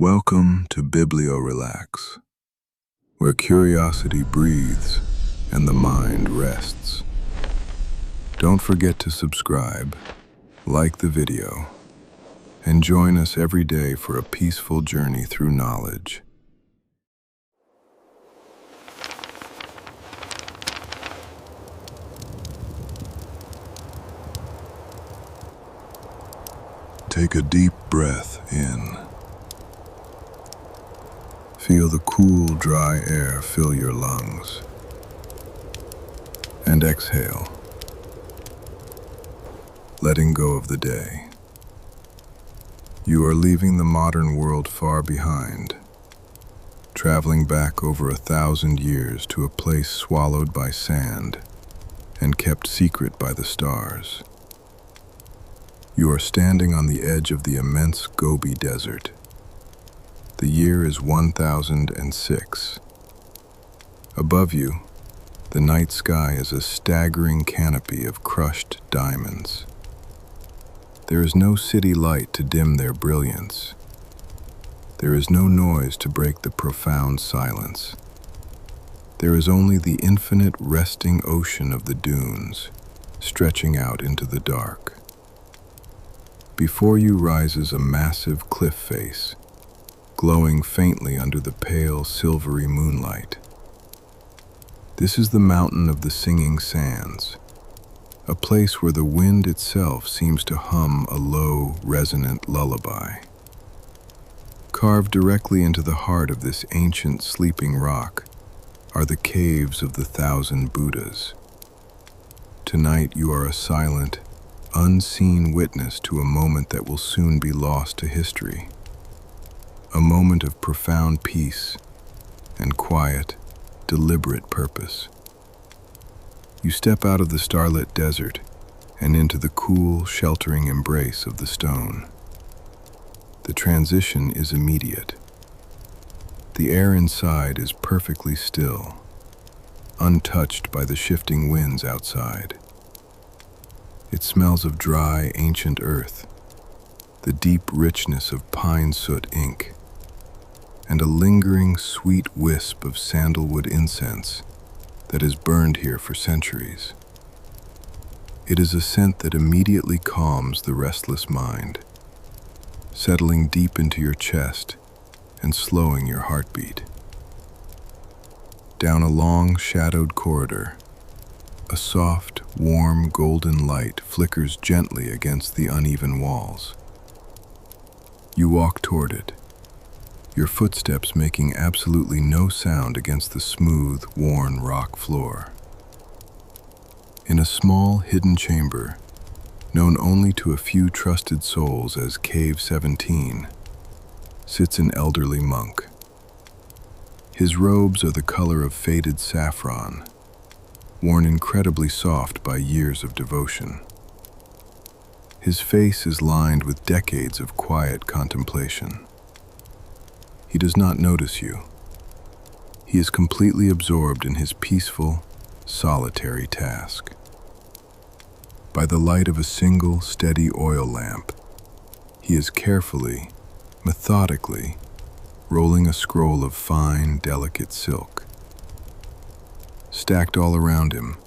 Welcome to BiblioRelax, where curiosity breathes and the mind rests. Don't forget to subscribe, like the video, and join us every day for a peaceful journey through knowledge. Take a deep breath in. Feel the cool, dry air fill your lungs. And exhale, letting go of the day. You are leaving the modern world far behind, traveling back over 1,000 years to a place swallowed by sand and kept secret by the stars. You are standing on the edge of the immense Gobi Desert. The year is 1006. Above you, the night sky is a staggering canopy of crushed diamonds. There is no city light to dim their brilliance. There is no noise to break the profound silence. There is only the infinite resting ocean of the dunes, stretching out into the dark. Before you rises a massive cliff face, glowing faintly under the pale, silvery moonlight. This is the mountain of the singing sands, a place where the wind itself seems to hum a low, resonant lullaby. Carved directly into the heart of this ancient sleeping rock are the caves of the 1,000 Buddhas. Tonight you are a silent, unseen witness to a moment that will soon be lost to history. A moment of profound peace and quiet, deliberate purpose. You step out of the starlit desert and into the cool, sheltering embrace of the stone. The transition is immediate. The air inside is perfectly still, untouched by the shifting winds outside. It smells of dry, ancient earth, the deep richness of pine soot ink, and a lingering, sweet wisp of sandalwood incense that has burned here for centuries. It is a scent that immediately calms the restless mind, settling deep into your chest and slowing your heartbeat. Down a long, shadowed corridor, a soft, warm, golden light flickers gently against the uneven walls. You walk toward it, your footsteps making absolutely no sound against the smooth, worn rock floor. In a small, hidden chamber, known only to a few trusted souls as Cave 17, sits an elderly monk. His robes are the color of faded saffron, worn incredibly soft by years of devotion. His face is lined with decades of quiet contemplation. He does not notice you. He is completely absorbed in his peaceful, solitary task. By the light of a single, steady oil lamp, he is carefully, methodically, rolling a scroll of fine, delicate silk. Stacked all around him,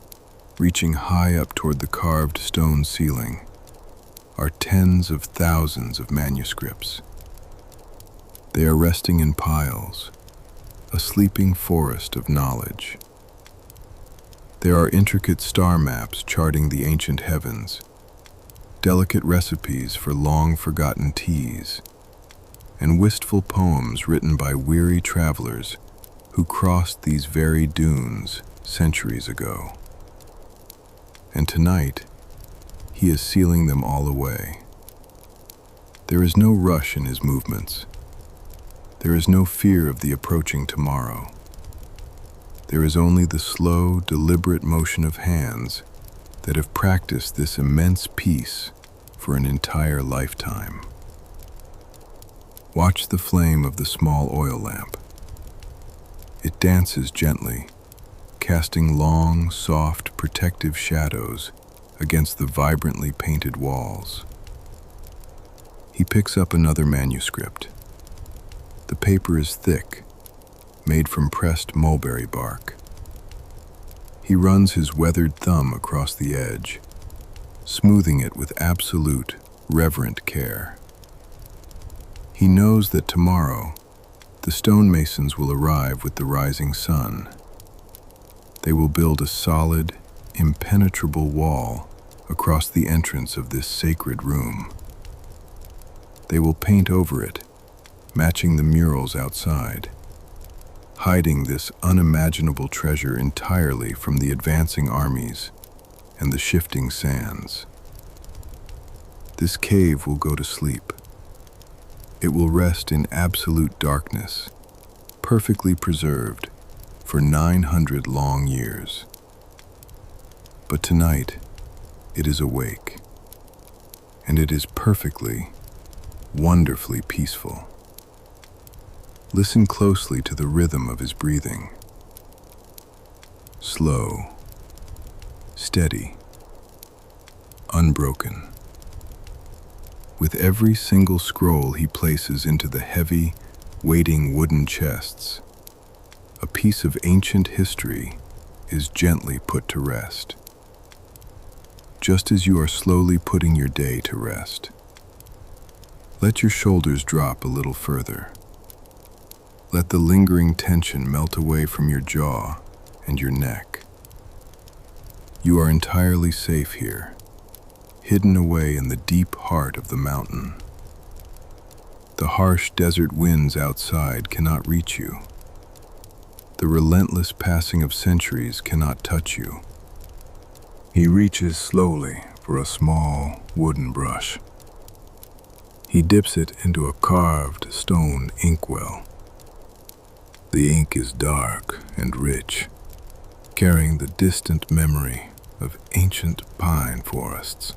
reaching high up toward the carved stone ceiling, are tens of thousands of manuscripts. They are resting in piles, a sleeping forest of knowledge. There are intricate star maps charting the ancient heavens, delicate recipes for long-forgotten teas, and wistful poems written by weary travelers who crossed these very dunes centuries ago. And tonight, he is sealing them all away. There is no rush in his movements. There is no fear of the approaching tomorrow. There is only the slow, deliberate motion of hands that have practiced this immense peace for an entire lifetime. Watch the flame of the small oil lamp. It dances gently, casting long, soft, protective shadows against the vibrantly painted walls. He picks up another manuscript, The paper is thick, made from pressed mulberry bark. He runs his weathered thumb across the edge, smoothing it with absolute, reverent care. He knows that tomorrow, the stonemasons will arrive with the rising sun. They will build a solid, impenetrable wall across the entrance of this sacred room. They will paint over it, matching the murals outside, hiding this unimaginable treasure entirely from the advancing armies and the shifting sands. This cave will go to sleep. It will rest in absolute darkness, perfectly preserved for 900 long years. But tonight, it is awake, and it is perfectly, wonderfully peaceful. Listen closely to the rhythm of his breathing. Slow, steady, unbroken. With every single scroll he places into the heavy, waiting wooden chests, a piece of ancient history is gently put to rest. Just as you are slowly putting your day to rest, let your shoulders drop a little further. Let the lingering tension melt away from your jaw and your neck. You are entirely safe here, hidden away in the deep heart of the mountain. The harsh desert winds outside cannot reach you. The relentless passing of centuries cannot touch you. He reaches slowly for a small wooden brush. He dips it into a carved stone inkwell. The ink is dark and rich, carrying the distant memory of ancient pine forests.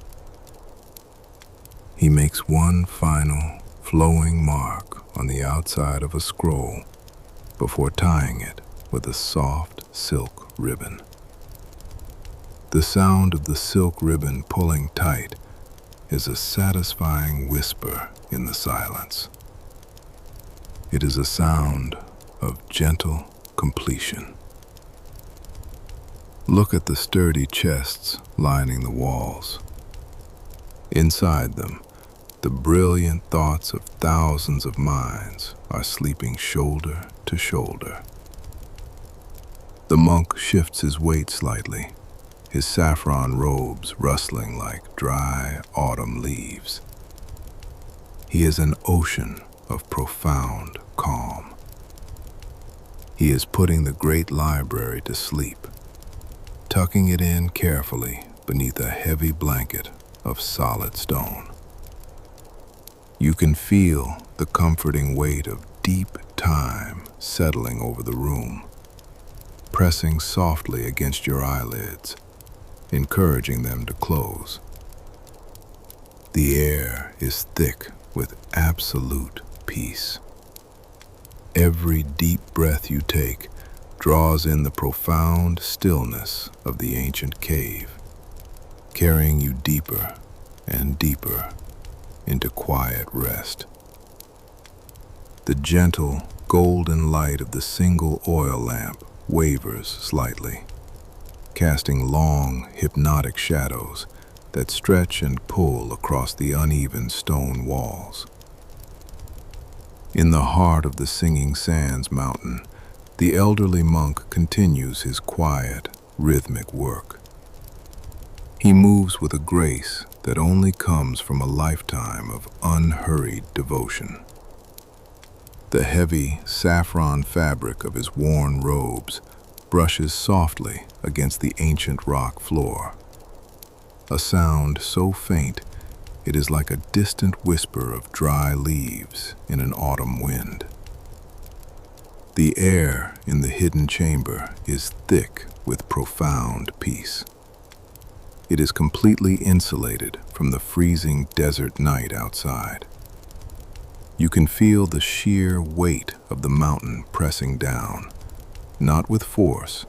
He makes one final, flowing mark on the outside of a scroll before tying it with a soft silk ribbon. The sound of the silk ribbon pulling tight is a satisfying whisper in the silence. It is a sound of gentle completion. Look at the sturdy chests lining the walls. Inside them, the brilliant thoughts of thousands of minds are sleeping shoulder to shoulder. The monk shifts his weight slightly, his saffron robes rustling like dry autumn leaves. He is an ocean of profound calm. He is putting the great library to sleep, tucking it in carefully beneath a heavy blanket of solid stone. You can feel the comforting weight of deep time settling over the room, pressing softly against your eyelids, encouraging them to close. The air is thick with absolute peace. Every deep breath you take draws in the profound stillness of the ancient cave, carrying you deeper and deeper into quiet rest. The gentle, golden light of the single oil lamp wavers slightly, casting long, hypnotic shadows that stretch and pull across the uneven stone walls. In the heart of the Singing Sands mountain, the elderly monk continues his quiet, rhythmic work. He moves with a grace that only comes from a lifetime of unhurried devotion. The heavy saffron fabric of his worn robes brushes softly against the ancient rock floor. A sound so faint it is like a distant whisper of dry leaves in an autumn wind. The air in the hidden chamber is thick with profound peace. It is completely insulated from the freezing desert night outside. You can feel the sheer weight of the mountain pressing down, not with force,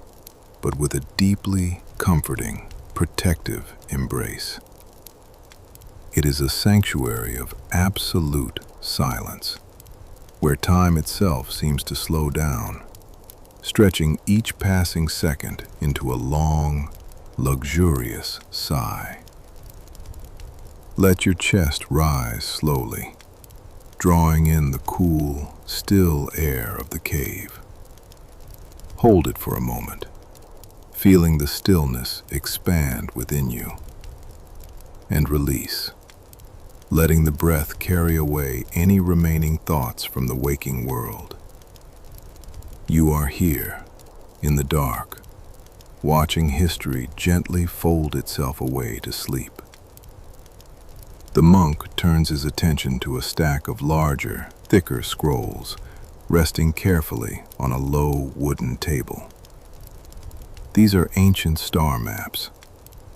but with a deeply comforting, protective embrace. It is a sanctuary of absolute silence, where time itself seems to slow down, stretching each passing second into a long, luxurious sigh. Let your chest rise slowly, drawing in the cool, still air of the cave. Hold it for a moment, feeling the stillness expand within you, and release, letting the breath carry away any remaining thoughts from the waking world. You are here, in the dark, watching history gently fold itself away to sleep. The monk turns his attention to a stack of larger, thicker scrolls, resting carefully on a low wooden table. These are ancient star maps,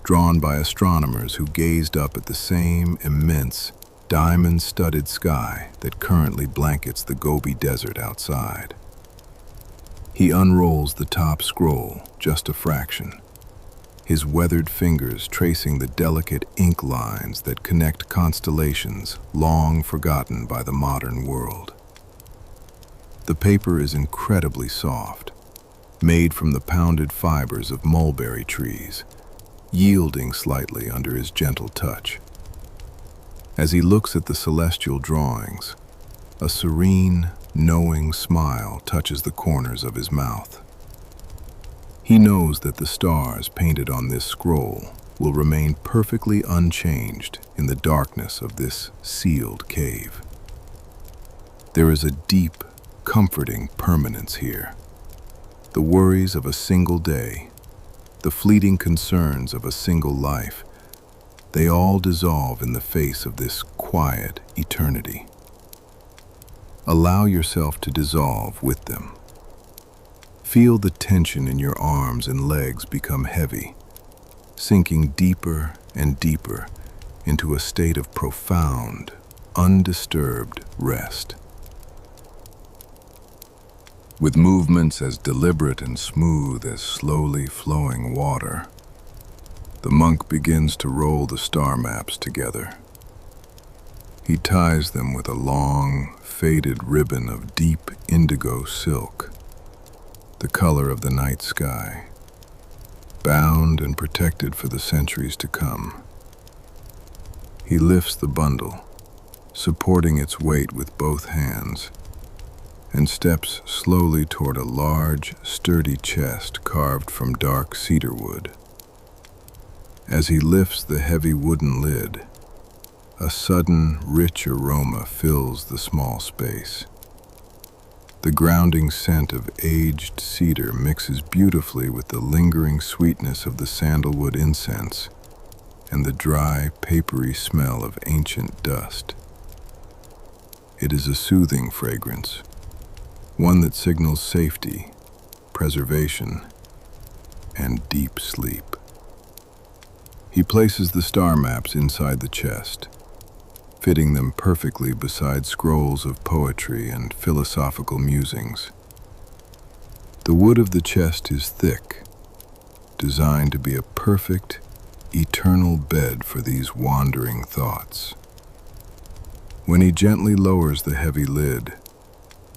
drawn by astronomers who gazed up at the same immense, diamond-studded sky that currently blankets the Gobi Desert outside. He unrolls the top scroll just a fraction, his weathered fingers tracing the delicate ink lines that connect constellations long forgotten by the modern world. The paper is incredibly soft, made from the pounded fibers of mulberry trees, yielding slightly under his gentle touch. As he looks at the celestial drawings, a serene, knowing smile touches the corners of his mouth. He knows that the stars painted on this scroll will remain perfectly unchanged in the darkness of this sealed cave. There is a deep, comforting permanence here. The worries of a single day, the fleeting concerns of a single life, they all dissolve in the face of this quiet eternity. Allow yourself to dissolve with them. Feel the tension in your arms and legs become heavy, sinking deeper and deeper into a state of profound, undisturbed rest. With movements as deliberate and smooth as slowly flowing water, the monk begins to roll the star maps together. He ties them with a long, faded ribbon of deep indigo silk, the color of the night sky, bound and protected for the centuries to come. He lifts the bundle, supporting its weight with both hands, and steps slowly toward a large, sturdy chest carved from dark cedar wood. As he lifts the heavy wooden lid, a sudden, rich aroma fills the small space. The grounding scent of aged cedar mixes beautifully with the lingering sweetness of the sandalwood incense and the dry, papery smell of ancient dust. It is a soothing fragrance, one that signals safety, preservation, and deep sleep. He places the star maps inside the chest, fitting them perfectly beside scrolls of poetry and philosophical musings. The wood of the chest is thick, designed to be a perfect, eternal bed for these wandering thoughts. When he gently lowers the heavy lid,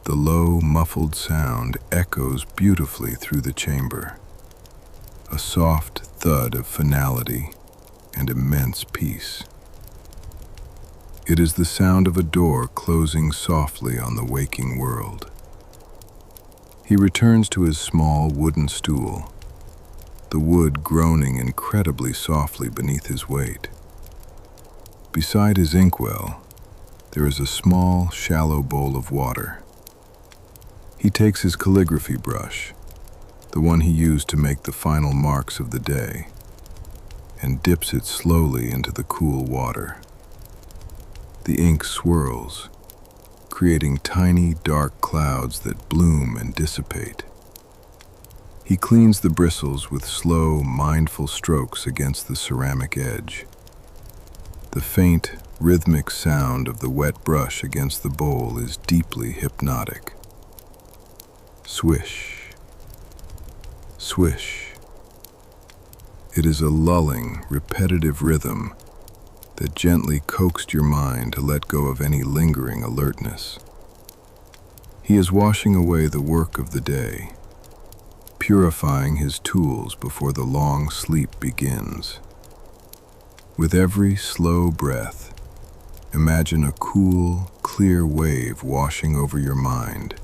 the low, muffled sound echoes beautifully through the chamber, a soft thud of finality and immense peace. It is the sound of a door closing softly on the waking world. He returns to his small wooden stool, the wood groaning incredibly softly beneath his weight. Beside his inkwell, there is a small, shallow bowl of water. He takes his calligraphy brush, the one he used to make the final marks of the day, and dips it slowly into the cool water. The ink swirls, creating tiny, dark clouds that bloom and dissipate. He cleans the bristles with slow, mindful strokes against the ceramic edge. The faint, rhythmic sound of the wet brush against the bowl is deeply hypnotic. Swish, swish. It is a lulling, repetitive rhythm that gently coaxed your mind to let go of any lingering alertness. He is washing away the work of the day, purifying his tools before the long sleep begins. With every slow breath, imagine a cool, clear wave washing over your mind,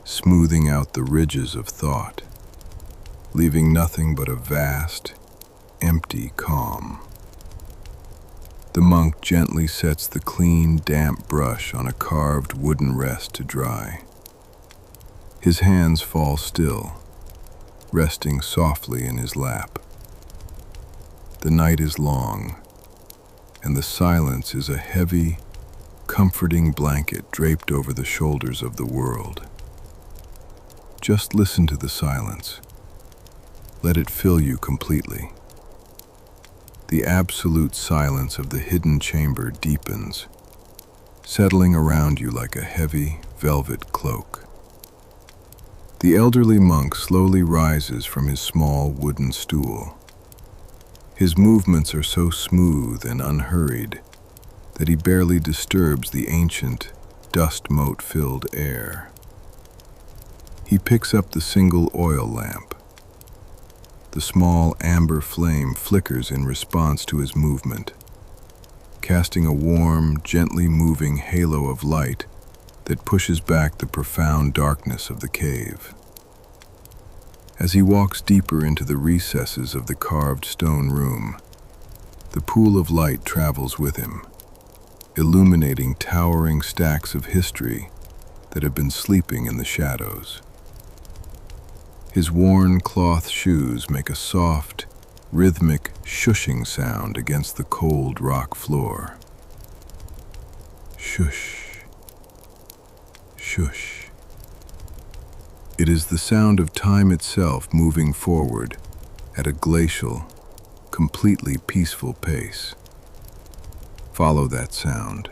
smoothing out the ridges of thought, leaving nothing but a vast, empty calm. The monk gently sets the clean, damp brush on a carved wooden rest to dry. His hands fall still, resting softly in his lap. The night is long, and the silence is a heavy, comforting blanket draped over the shoulders of the world. Just listen to the silence. Let it fill you completely. The absolute silence of the hidden chamber deepens, settling around you like a heavy, velvet cloak. The elderly monk slowly rises from his small wooden stool. His movements are so smooth and unhurried that he barely disturbs the ancient, dust-mote-filled air. He picks up the single oil lamp. The small amber flame flickers in response to his movement, casting a warm, gently moving halo of light that pushes back the profound darkness of the cave. As he walks deeper into the recesses of the carved stone room, the pool of light travels with him, illuminating towering stacks of history that have been sleeping in the shadows. His worn cloth shoes make a soft, rhythmic shushing sound against the cold rock floor. Shush, shush. It is the sound of time itself moving forward at a glacial, completely peaceful pace. Follow that sound.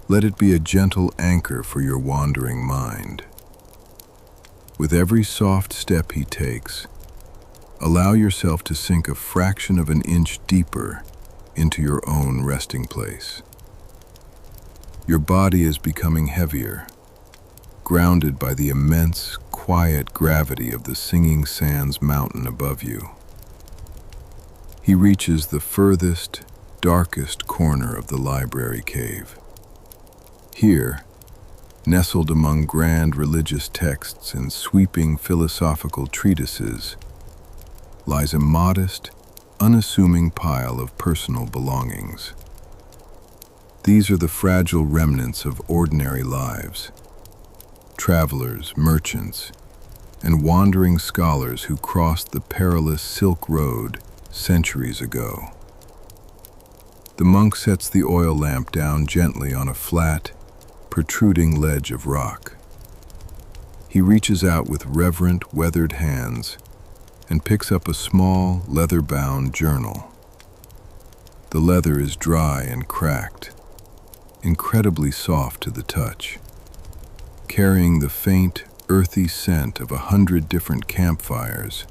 Let it be a gentle anchor for your wandering mind. With every soft step he takes, allow yourself to sink a fraction of an inch deeper into your own resting place. Your body is becoming heavier, grounded by the immense, quiet gravity of the Singing Sands mountain above you. He reaches the furthest, darkest corner of the library cave. Here, nestled among grand religious texts and sweeping philosophical treatises, lies a modest, unassuming pile of personal belongings. These are the fragile remnants of ordinary lives, travelers, merchants, and wandering scholars who crossed the perilous Silk Road centuries ago. The monk sets the oil lamp down gently on a flat, protruding ledge of rock. He reaches out with reverent, weathered hands and picks up a small, leather-bound journal. The leather is dry and cracked, incredibly soft to the touch, carrying the faint, earthy scent of 100 different campfires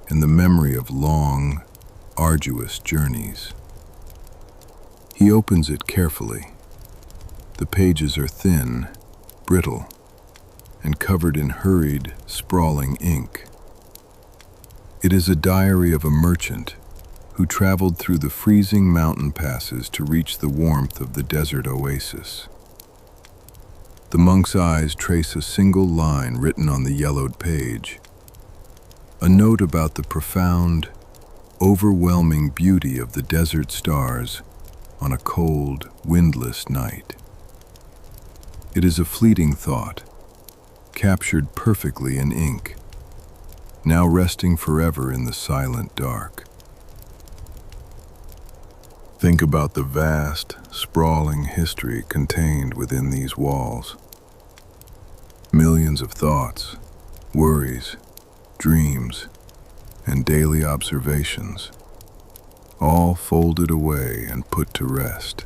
and the memory of long, arduous journeys. He opens it carefully. The pages are thin, brittle, and covered in hurried, sprawling ink. It is a diary of a merchant who traveled through the freezing mountain passes to reach the warmth of the desert oasis. The monk's eyes trace a single line written on the yellowed page, a note about the profound, overwhelming beauty of the desert stars on a cold, windless night. It is a fleeting thought, captured perfectly in ink, now resting forever in the silent dark. Think about the vast, sprawling history contained within these walls. Millions of thoughts, worries, dreams, and daily observations, all folded away and put to rest.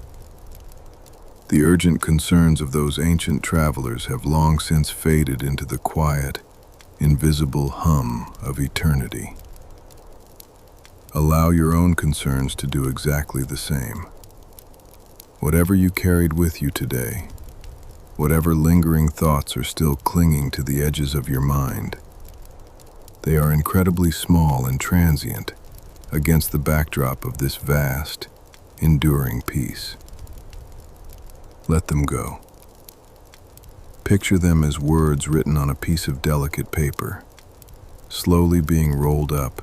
The urgent concerns of those ancient travelers have long since faded into the quiet, invisible hum of eternity. Allow your own concerns to do exactly the same. Whatever you carried with you today, whatever lingering thoughts are still clinging to the edges of your mind. They are incredibly small and transient against the backdrop of this vast, enduring peace. Let them go. Picture them as words written on a piece of delicate paper, slowly being rolled up,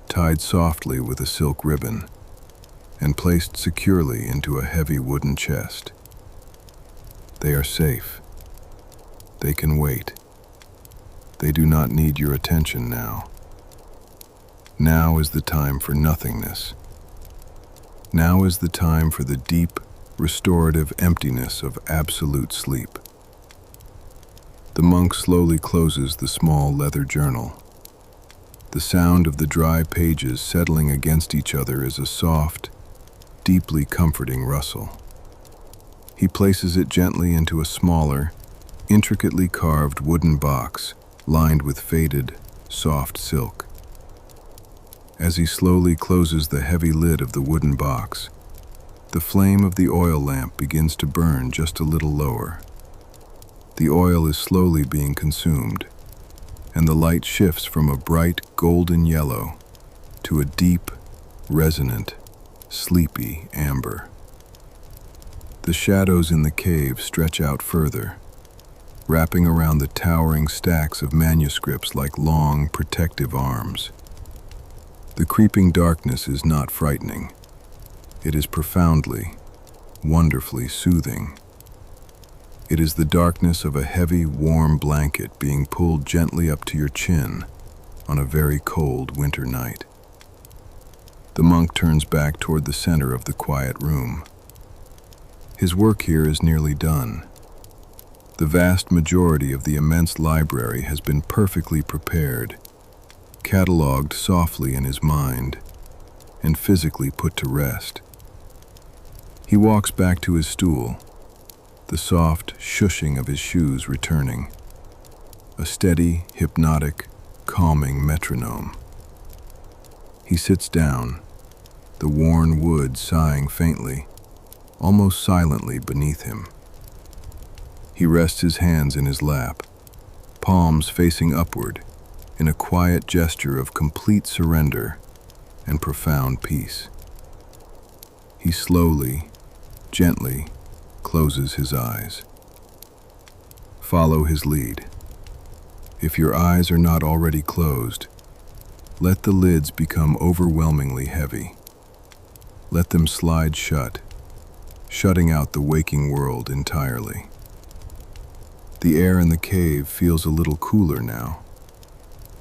tied softly with a silk ribbon, and placed securely into a heavy wooden chest. They are safe. They can wait. They do not need your attention now. Now is the time for nothingness. Now is the time for the deep, restorative emptiness of absolute sleep. The monk slowly closes the small leather journal. The sound of the dry pages settling against each other is a soft, deeply comforting rustle. He places it gently into a smaller, intricately carved wooden box lined with faded, soft silk. As he slowly closes the heavy lid of the wooden box, the flame of the oil lamp begins to burn just a little lower. The oil is slowly being consumed, and the light shifts from a bright golden yellow to a deep, resonant, sleepy amber. The shadows in the cave stretch out further, wrapping around the towering stacks of manuscripts like long, protective arms. The creeping darkness is not frightening. It is profoundly, wonderfully soothing. It is the darkness of a heavy, warm blanket being pulled gently up to your chin on a very cold winter night. The monk turns back toward the center of the quiet room. His work here is nearly done. The vast majority of the immense library has been perfectly prepared, catalogued softly in his mind, and physically put to rest. He walks back to his stool, the soft shushing of his shoes returning, a steady, hypnotic, calming metronome. He sits down, the worn wood sighing faintly, almost silently beneath him. He rests his hands in his lap, palms facing upward, in a quiet gesture of complete surrender and profound peace. He slowly, gently closes his eyes. Follow his lead. If your eyes are not already closed, let the lids become overwhelmingly heavy. Let them slide shut, shutting out the waking world entirely. The air in the cave feels a little cooler now,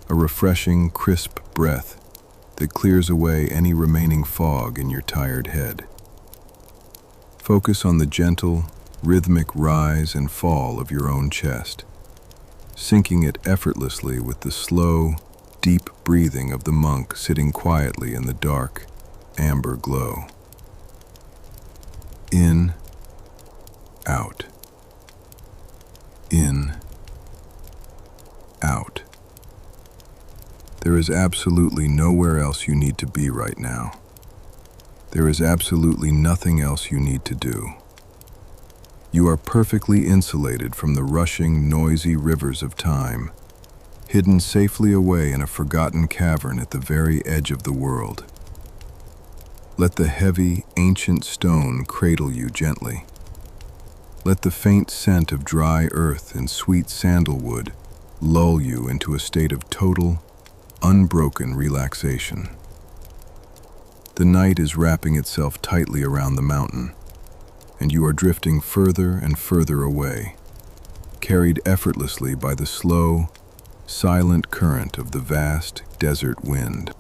a refreshing, crisp breath that clears away any remaining fog in your tired head. Focus on the gentle, rhythmic rise and fall of your own chest, syncing it effortlessly with the slow, deep breathing of the monk sitting quietly in the dark, amber glow. In, out. In, out. There is absolutely nowhere else you need to be right now. There is absolutely nothing else you need to do. You are perfectly insulated from the rushing, noisy rivers of time, hidden safely away in a forgotten cavern at the very edge of the world. Let the heavy, ancient stone cradle you gently. Let the faint scent of dry earth and sweet sandalwood lull you into a state of total, unbroken relaxation. The night is wrapping itself tightly around the mountain, and you are drifting further and further away, carried effortlessly by the slow, silent current of the vast desert wind.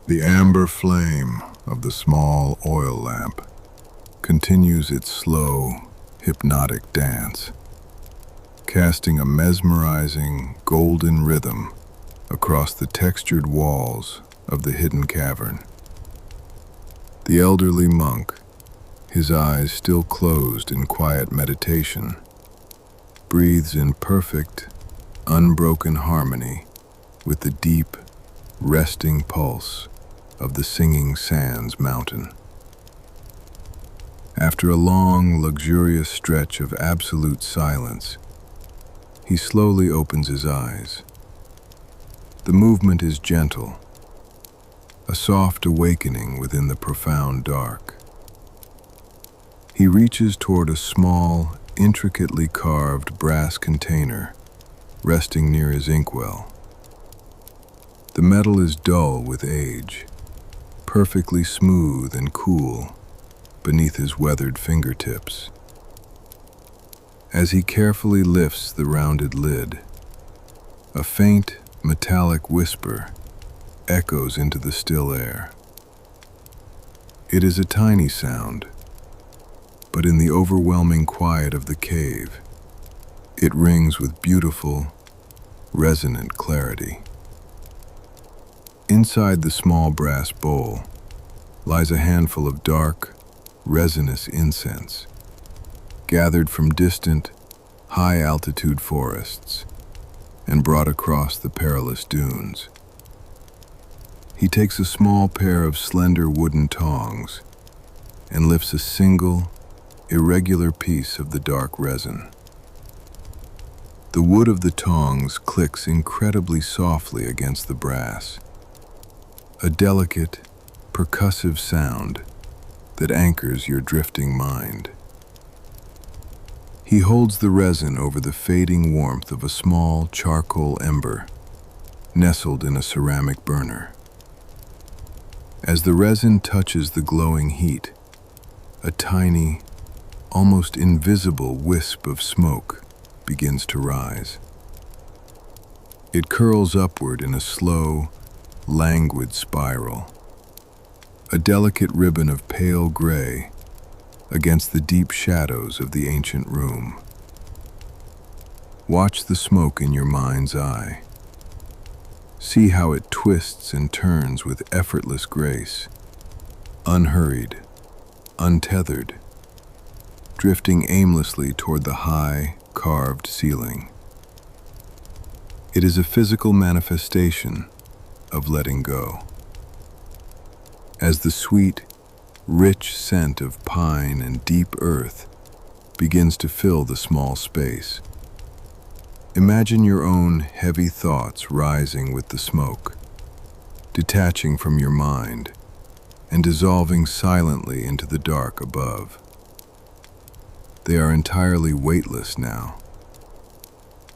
The amber flame of the small oil lamp continues its slow, hypnotic dance, casting a mesmerizing, golden rhythm across the textured walls of the hidden cavern. The elderly monk, his eyes still closed in quiet meditation, breathes in perfect, unbroken harmony with the deep, resting pulse of the Singing Sands mountain. After a long, luxurious stretch of absolute silence, he slowly opens his eyes. The movement is gentle, a soft awakening within the profound dark. He reaches toward a small, intricately carved brass container resting near his inkwell. The metal is dull with age, perfectly smooth and cool beneath his weathered fingertips. As he carefully lifts the rounded lid, a faint, metallic whisper echoes into the still air. It is a tiny sound, but in the overwhelming quiet of the cave, it rings with beautiful, resonant clarity. Inside the small brass bowl lies a handful of dark, resinous incense, gathered from distant, high-altitude forests and brought across the perilous dunes. He takes a small pair of slender wooden tongs and lifts a single, irregular piece of the dark resin. The wood of the tongs clicks incredibly softly against the brass, a delicate, percussive sound that anchors your drifting mind. He holds the resin over the fading warmth of a small charcoal ember nestled in a ceramic burner. As the resin touches the glowing heat, a tiny, almost invisible wisp of smoke begins to rise. It curls upward in a slow, languid spiral, a delicate ribbon of pale gray against the deep shadows of the ancient room. Watch the smoke in your mind's eye. See how it twists and turns with effortless grace, unhurried, untethered, drifting aimlessly toward the high, carved ceiling. It is a physical manifestation of letting go. As the sweet, rich scent of pine and deep earth begins to fill the small space, imagine your own heavy thoughts rising with the smoke, detaching from your mind and dissolving silently into the dark above. They are entirely weightless now.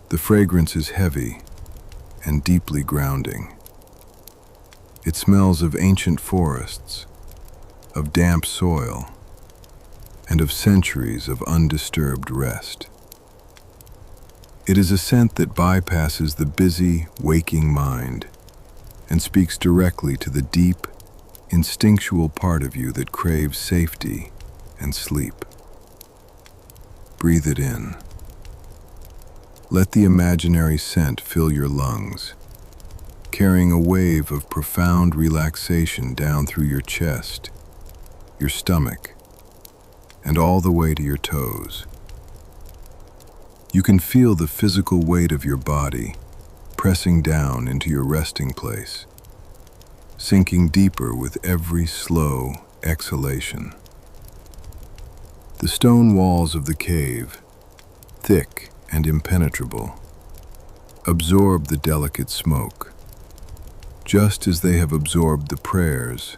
The fragrance is heavy and deeply grounding. It smells of ancient forests, of damp soil, and of centuries of undisturbed rest. It is a scent that bypasses the busy, waking mind and speaks directly to the deep, instinctual part of you that craves safety and sleep. Breathe it in. Let the imaginary scent fill your lungs, carrying a wave of profound relaxation down through your chest, your stomach, and all the way to your toes. You can feel the physical weight of your body pressing down into your resting place, sinking deeper with every slow exhalation. The stone walls of the cave, thick and impenetrable, absorb the delicate smoke, just as they have absorbed the prayers,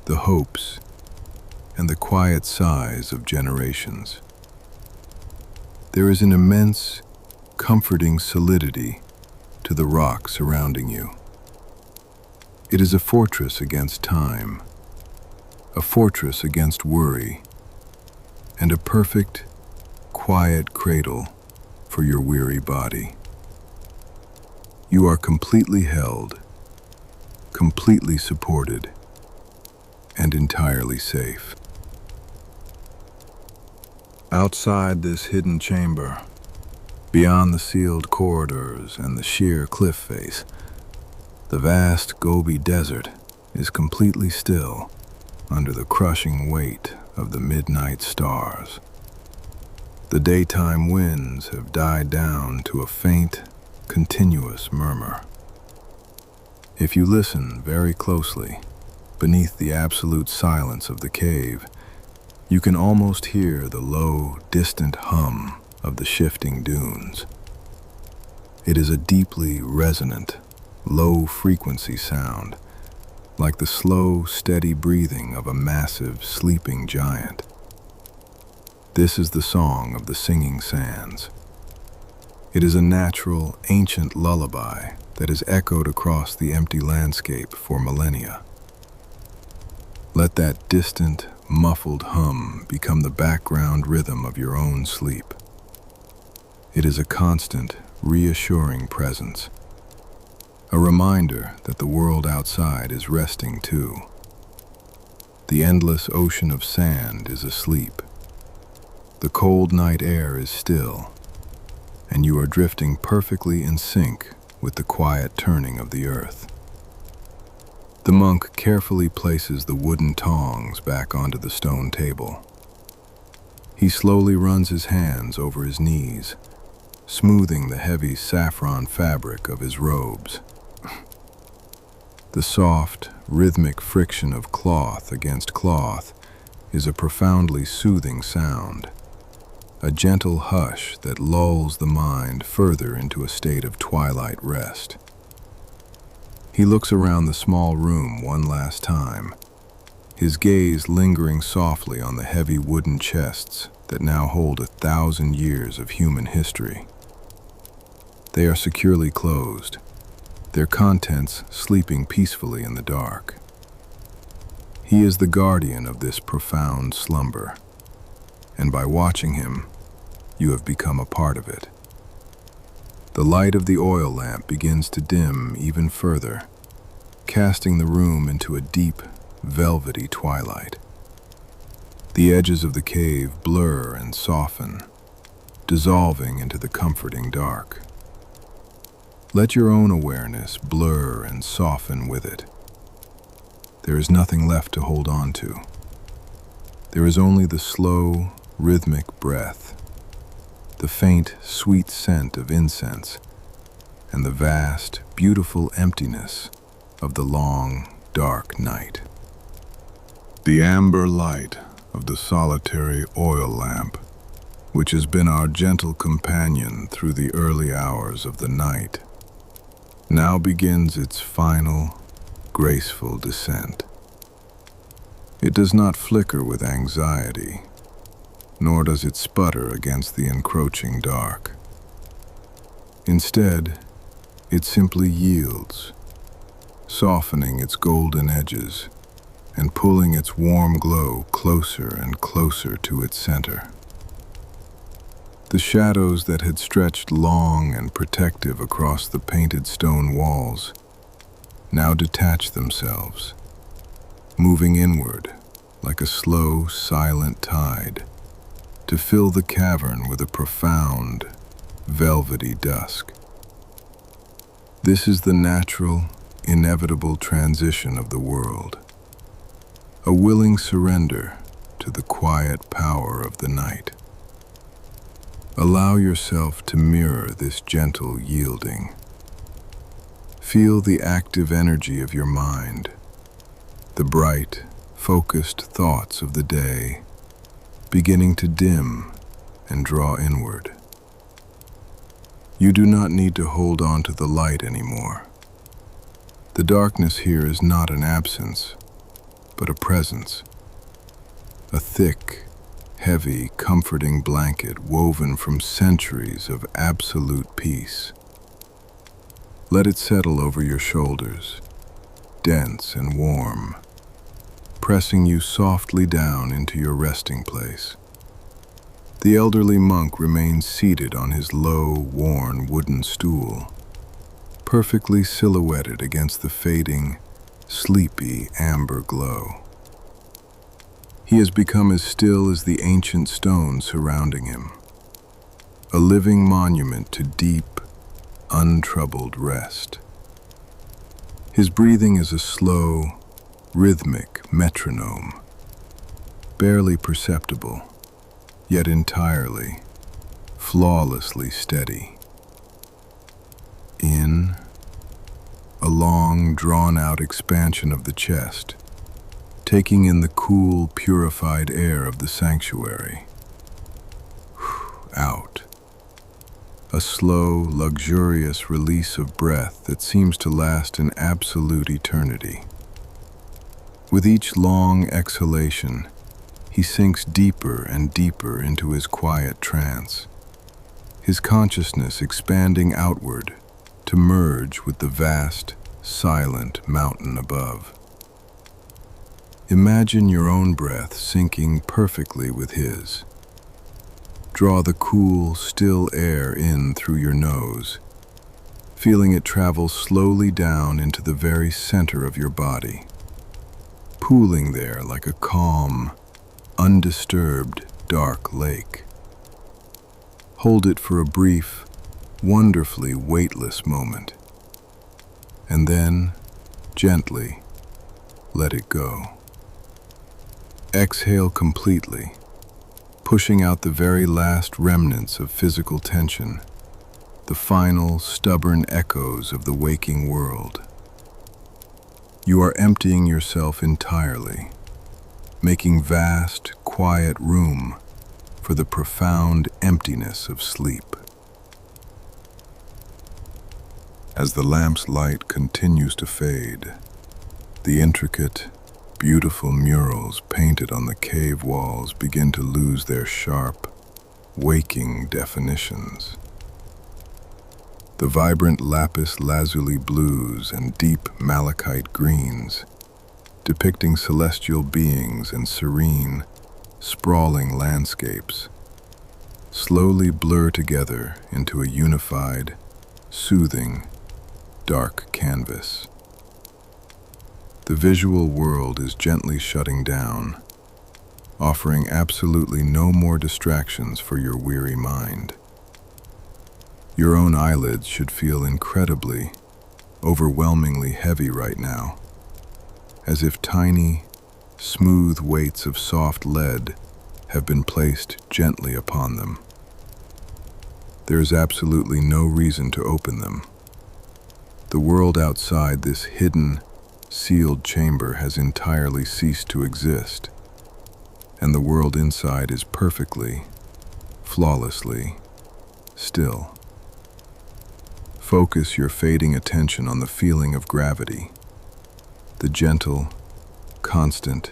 the hopes, and the quiet sighs of generations. There is an immense, comforting solidity to the rock surrounding you. It is a fortress against time, a fortress against worry, and a perfect, quiet cradle for your weary body. You are completely held, completely supported, and entirely safe. Outside this hidden chamber, beyond the sealed corridors and the sheer cliff face, the vast Gobi Desert is completely still under the crushing weight of the midnight stars. The daytime winds have died down to a faint, continuous murmur. If you listen very closely, beneath the absolute silence of the cave, You can almost hear the low, distant hum of the shifting dunes. It is a deeply resonant, low-frequency sound, like the slow, steady breathing of a massive, sleeping giant. This is the song of the singing sands. It is a natural, ancient lullaby that has echoed across the empty landscape for millennia. Let that distant, muffled hum become the background rhythm of your own sleep. It is a constant, reassuring presence, a reminder that the world outside is resting too. The endless ocean of sand is asleep. The cold night air is still, and you are drifting perfectly in sync with the quiet turning of the earth. The monk carefully places the wooden tongs back onto the stone table. He slowly runs his hands over his knees, smoothing the heavy saffron fabric of his robes. The soft, rhythmic friction of cloth against cloth is a profoundly soothing sound, a gentle hush that lulls the mind further into a state of twilight rest. He looks around the small room one last time, his gaze lingering softly on the heavy wooden chests that now hold 1,000 years of human history. They are securely closed, their contents sleeping peacefully in the dark. He is the guardian of this profound slumber, and by watching him, you have become a part of it. The light of the oil lamp begins to dim even further, casting the room into a deep, velvety twilight. The edges of the cave blur and soften, dissolving into the comforting dark. Let your own awareness blur and soften with it. There is nothing left to hold on to. There is only the slow, rhythmic breath, the faint, sweet scent of incense, and the vast, beautiful emptiness of the long, dark night. The amber light of the solitary oil lamp, which has been our gentle companion through the early hours of the night, now begins its final, graceful descent. It does not flicker with anxiety, nor does it sputter against the encroaching dark. Instead, it simply yields, softening its golden edges and pulling its warm glow closer and closer to its center. The shadows that had stretched long and protective across the painted stone walls now detach themselves, moving inward like a slow, silent tide, to fill the cavern with a profound, velvety dusk. This is the natural, inevitable transition of the world, a willing surrender to the quiet power of the night. Allow yourself to mirror this gentle yielding. Feel the active energy of your mind, the bright, focused thoughts of the day beginning to dim and draw inward. You do not need to hold on to the light anymore. The darkness here is not an absence, but a presence, a thick, heavy, comforting blanket woven from centuries of absolute peace. Let it settle over your shoulders, dense and warm, pressing you softly down into your resting place. The elderly monk remains seated on his low, worn wooden stool, perfectly silhouetted against the fading, sleepy amber glow. He has become as still as the ancient stones surrounding him, a living monument to deep, untroubled rest. His breathing is a slow, rhythmic metronome, barely perceptible, yet entirely, flawlessly steady. In, a long, drawn-out expansion of the chest, taking in the cool, purified air of the sanctuary. Out. A slow, luxurious release of breath that seems to last an absolute eternity. With each long exhalation, he sinks deeper and deeper into his quiet trance, his consciousness expanding outward to merge with the vast, silent mountain above. Imagine your own breath syncing perfectly with his. Draw the cool, still air in through your nose, feeling it travel slowly down into the very center of your body, pooling there like a calm, undisturbed, dark lake. Hold it for a brief, wonderfully weightless moment, and then, gently, let it go. Exhale completely, pushing out the very last remnants of physical tension, the final, stubborn echoes of the waking world. You are emptying yourself entirely, making vast, quiet room for the profound emptiness of sleep. As the lamp's light continues to fade, the intricate, beautiful murals painted on the cave walls begin to lose their sharp, waking definitions. The vibrant lapis lazuli blues and deep malachite greens, depicting celestial beings and serene, sprawling landscapes, slowly blur together into a unified, soothing, dark canvas. The visual world is gently shutting down, offering absolutely no more distractions for your weary mind. Your own eyelids should feel incredibly, overwhelmingly heavy right now, as if tiny, smooth weights of soft lead have been placed gently upon them. There is absolutely no reason to open them. The world outside this hidden, sealed chamber has entirely ceased to exist, and the world inside is perfectly, flawlessly still. Focus your fading attention on the feeling of gravity, the gentle, constant,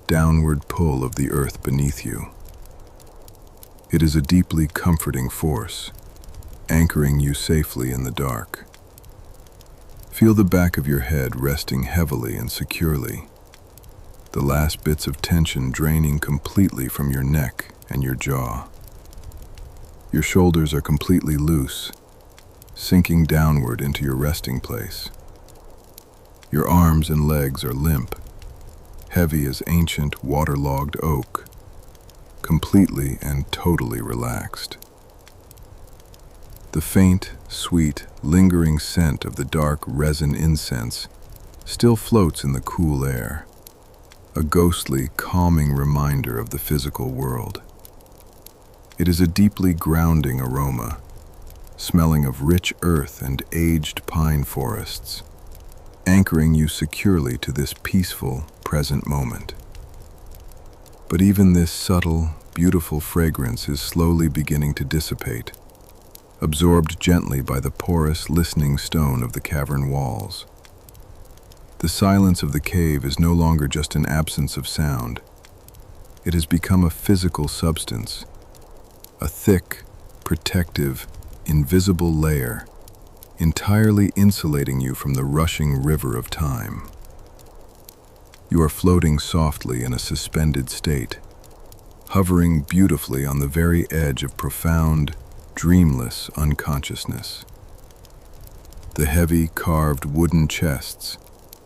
downward pull of the earth beneath you. It is a deeply comforting force, anchoring you safely in the dark. Feel the back of your head resting heavily and securely, the last bits of tension draining completely from your neck and your jaw. Your shoulders are completely loose, sinking downward into your resting place. Your arms and legs are limp, heavy as ancient waterlogged oak, completely and totally relaxed. The faint, sweet, lingering scent of the dark resin incense still floats in the cool air, a ghostly, calming reminder of the physical world. It is a deeply grounding aroma, smelling of rich earth and aged pine forests, anchoring you securely to this peaceful, present moment. But even this subtle, beautiful fragrance is slowly beginning to dissipate, absorbed gently by the porous, listening stone of the cavern walls. The silence of the cave is no longer just an absence of sound. It has become a physical substance, a thick, protective, invisible layer, entirely insulating you from the rushing river of time. You are floating softly in a suspended state, hovering beautifully on the very edge of profound, dreamless unconsciousness. The heavy, carved wooden chests,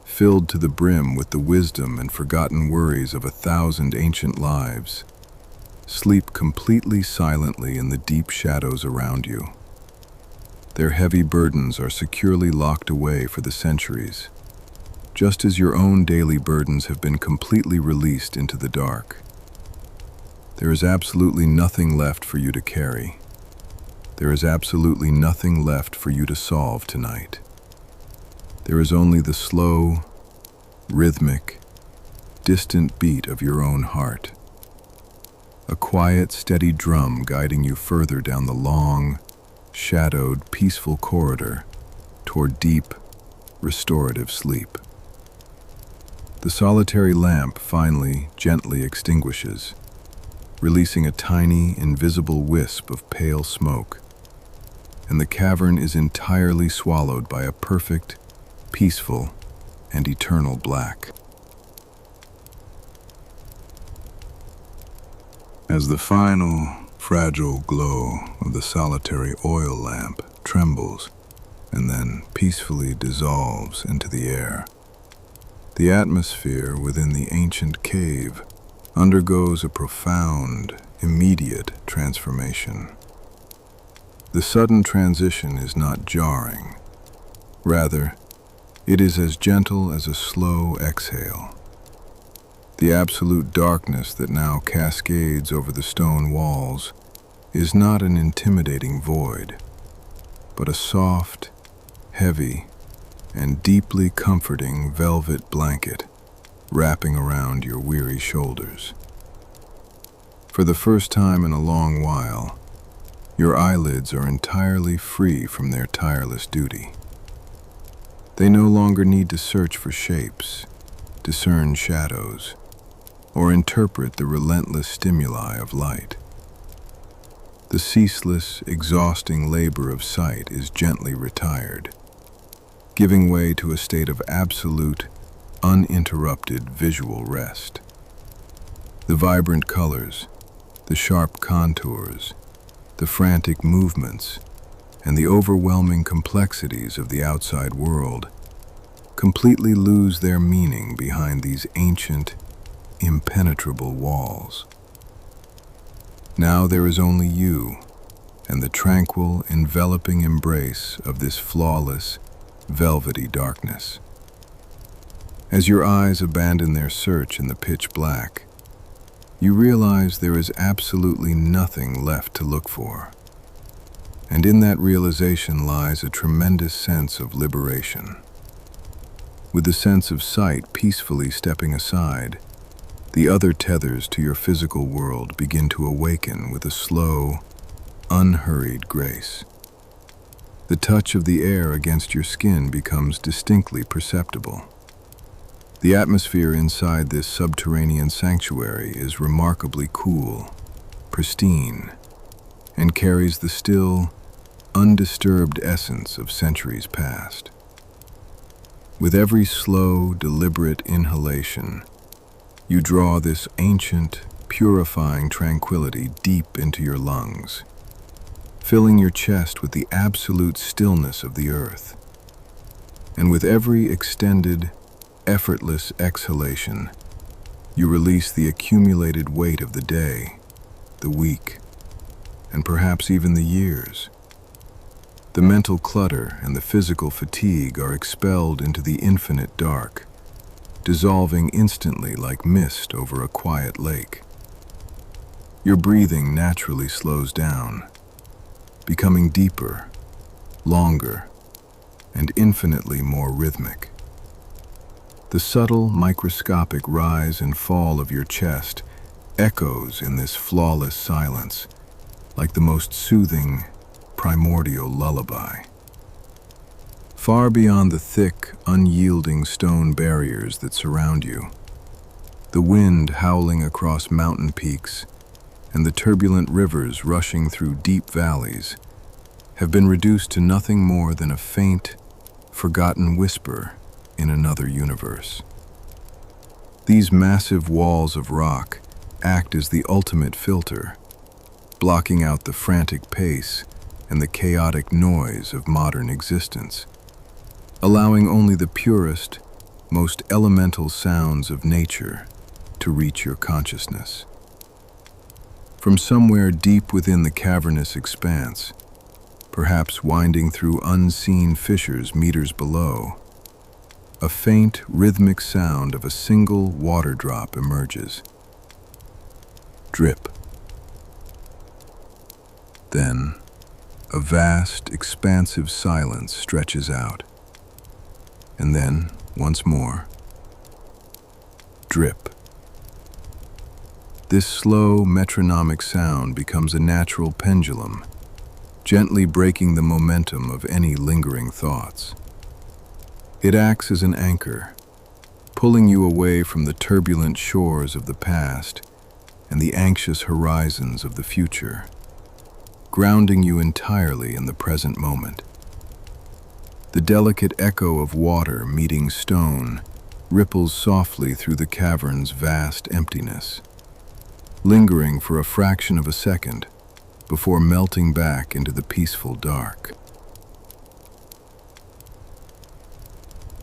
filled to the brim with the wisdom and forgotten worries of 1,000 ancient lives, sleep completely silently in the deep shadows around you. Their heavy burdens are securely locked away for the centuries, just as your own daily burdens have been completely released into the dark. There is absolutely nothing left for you to carry. There is absolutely nothing left for you to solve tonight. There is only the slow, rhythmic, distant beat of your own heart. A quiet, steady drum guiding you further down the long, shadowed, peaceful corridor toward deep, restorative sleep. The solitary lamp finally, gently extinguishes, releasing a tiny, invisible wisp of pale smoke, and the cavern is entirely swallowed by a perfect, peaceful, and eternal black. As the final, fragile glow of the solitary oil lamp trembles and then peacefully dissolves into the air, the atmosphere within the ancient cave undergoes a profound, immediate transformation. The sudden transition is not jarring. Rather, it is as gentle as a slow exhale. The absolute darkness that now cascades over the stone walls is not an intimidating void, but a soft, heavy, and deeply comforting velvet blanket wrapping around your weary shoulders. For the first time in a long while, your eyelids are entirely free from their tireless duty. They no longer need to search for shapes, discern shadows, or interpret the relentless stimuli of light. The ceaseless, exhausting labor of sight is gently retired, giving way to a state of absolute, uninterrupted visual rest. The vibrant colors, the sharp contours, the frantic movements, and the overwhelming complexities of the outside world completely lose their meaning behind these ancient, impenetrable walls. Now there is only you and the tranquil, enveloping embrace of this flawless, velvety darkness. As your eyes abandon their search in the pitch black, you realize there is absolutely nothing left to look for. And in that realization lies a tremendous sense of liberation. With the sense of sight peacefully stepping aside, the other tethers to your physical world begin to awaken with a slow, unhurried grace. The touch of the air against your skin becomes distinctly perceptible. The atmosphere inside this subterranean sanctuary is remarkably cool, pristine, and carries the still, undisturbed essence of centuries past. With every slow, deliberate inhalation, you draw this ancient, purifying tranquility deep into your lungs, filling your chest with the absolute stillness of the earth. And with every extended, effortless exhalation, you release the accumulated weight of the day, the week, and perhaps even the years. The mental clutter and the physical fatigue are expelled into the infinite dark, dissolving instantly like mist over a quiet lake. Your breathing naturally slows down, becoming deeper, longer, and infinitely more rhythmic. The subtle, microscopic rise and fall of your chest echoes in this flawless silence, like the most soothing, primordial lullaby. Far beyond the thick, unyielding stone barriers that surround you, the wind howling across mountain peaks and the turbulent rivers rushing through deep valleys have been reduced to nothing more than a faint, forgotten whisper in another universe. These massive walls of rock act as the ultimate filter, blocking out the frantic pace and the chaotic noise of modern existence, allowing only the purest, most elemental sounds of nature to reach your consciousness. From somewhere deep within the cavernous expanse, perhaps winding through unseen fissures meters below, a faint, rhythmic sound of a single water drop emerges. Drip. Then, a vast, expansive silence stretches out. And then, once more, drip. This slow, metronomic sound becomes a natural pendulum, gently breaking the momentum of any lingering thoughts. It acts as an anchor, pulling you away from the turbulent shores of the past and the anxious horizons of the future, grounding you entirely in the present moment. The delicate echo of water meeting stone ripples softly through the cavern's vast emptiness, lingering for a fraction of a second before melting back into the peaceful dark.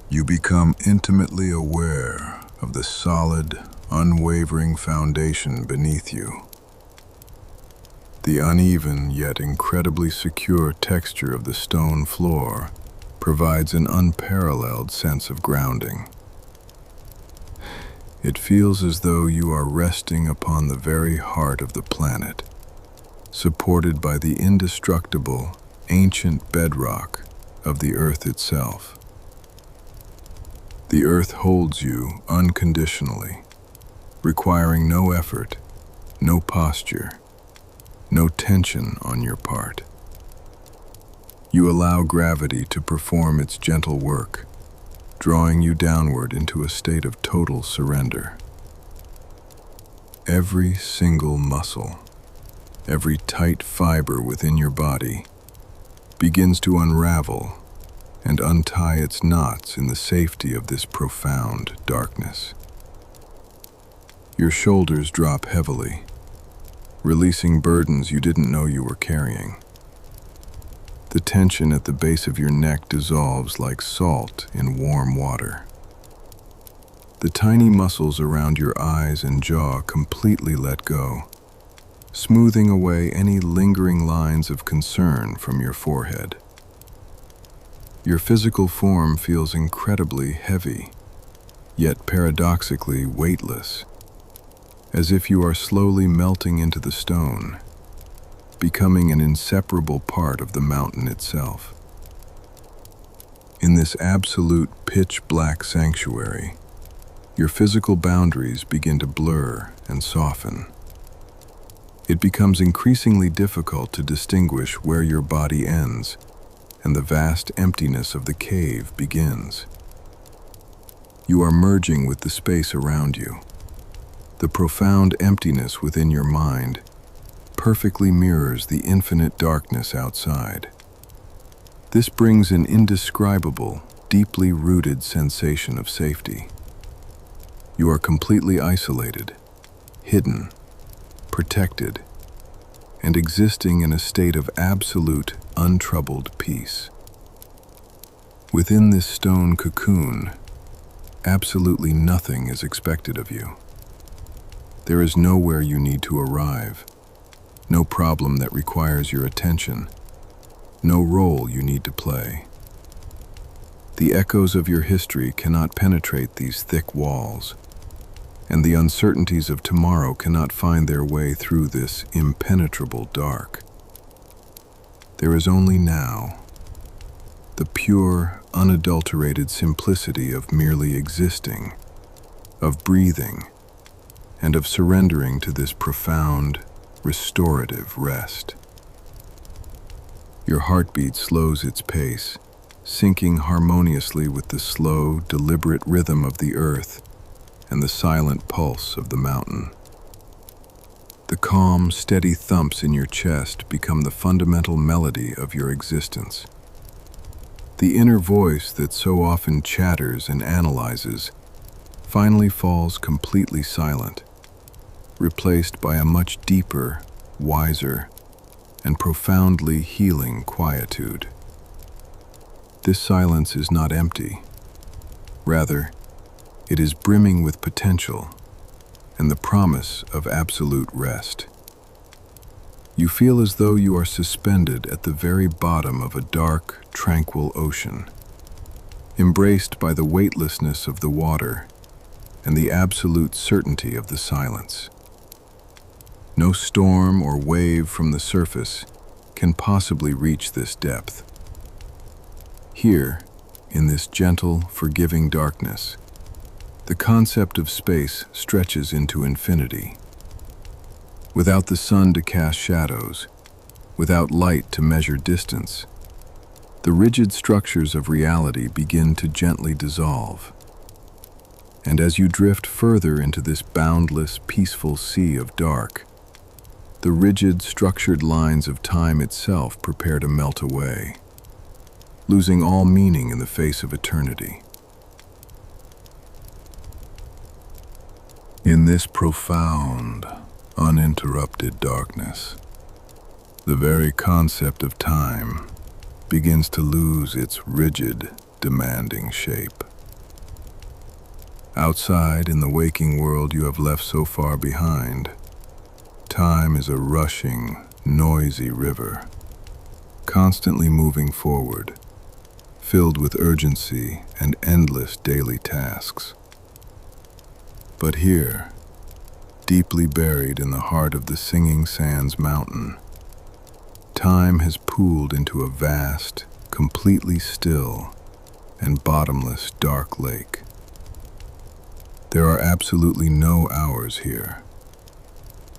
You become intimately aware of the solid, unwavering foundation beneath you. The uneven yet incredibly secure texture of the stone floor provides an unparalleled sense of grounding. It feels as though you are resting upon the very heart of the planet, supported by the indestructible, ancient bedrock of the Earth itself. The Earth holds you unconditionally, requiring no effort, no posture, no tension on your part. You allow gravity to perform its gentle work, drawing you downward into a state of total surrender. Every single muscle, every tight fiber within your body begins to unravel and untie its knots in the safety of this profound darkness. Your shoulders drop heavily, releasing burdens you didn't know you were carrying. The tension at the base of your neck dissolves like salt in warm water. The tiny muscles around your eyes and jaw completely let go, smoothing away any lingering lines of concern from your forehead. Your physical form feels incredibly heavy, yet paradoxically weightless, as if you are slowly melting into the stone, becoming an inseparable part of the mountain itself. In this absolute pitch-black sanctuary, your physical boundaries begin to blur and soften. It becomes increasingly difficult to distinguish where your body ends and the vast emptiness of the cave begins. You are merging with the space around you. The profound emptiness within your mind perfectly mirrors the infinite darkness outside. This brings an indescribable, deeply rooted sensation of safety. You are completely isolated, hidden, protected, and existing in a state of absolute, untroubled peace. Within this stone cocoon, absolutely nothing is expected of you. There is nowhere you need to arrive, no problem that requires your attention, no role you need to play. The echoes of your history cannot penetrate these thick walls, and the uncertainties of tomorrow cannot find their way through this impenetrable dark. There is only now, the pure, unadulterated simplicity of merely existing, of breathing, and of surrendering to this profound, restorative rest. Your heartbeat slows its pace, syncing harmoniously with the slow, deliberate rhythm of the earth and the silent pulse of the mountain. The calm, steady thumps in your chest become the fundamental melody of your existence. The inner voice that so often chatters and analyzes finally falls completely silent, replaced by a much deeper, wiser, and profoundly healing quietude. This silence is not empty. Rather, it is brimming with potential and the promise of absolute rest. You feel as though you are suspended at the very bottom of a dark, tranquil ocean, embraced by the weightlessness of the water and the absolute certainty of the silence. No storm or wave from the surface can possibly reach this depth. Here, in this gentle, forgiving darkness, the concept of space stretches into infinity, Without the sun to cast shadows, without light to measure distance, the rigid structures of reality begin to gently dissolve. And as you drift further into this boundless, peaceful sea of dark, the rigid, structured lines of time itself prepare to melt away, losing all meaning in the face of eternity. In this profound, uninterrupted darkness, the very concept of time begins to lose its rigid, demanding shape. Outside, in the waking world you have left so far behind, time is a rushing, noisy river, constantly moving forward, filled with urgency and endless daily tasks. But here, deeply buried in the heart of the Singing Sands Mountain, time has pooled into a vast, completely still, and bottomless dark lake. There are absolutely no hours here.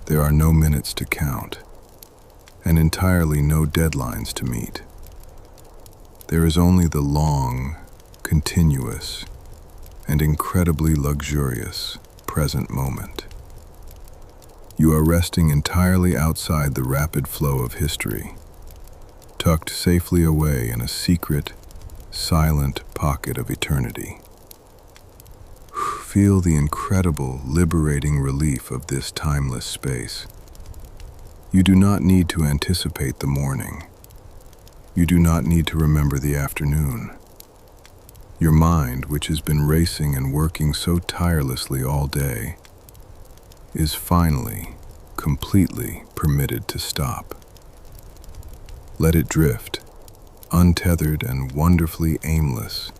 There are no minutes to count, and entirely no deadlines to meet. There is only the long, continuous, and incredibly luxurious present moment. You are resting entirely outside the rapid flow of history, tucked safely away in a secret, silent pocket of eternity. Feel the incredible, liberating relief of this timeless space. You do not need to anticipate the morning. You do not need to remember the afternoon. Your mind, which has been racing and working so tirelessly all day, is finally, completely permitted to stop. Let it drift, untethered and wonderfully aimless,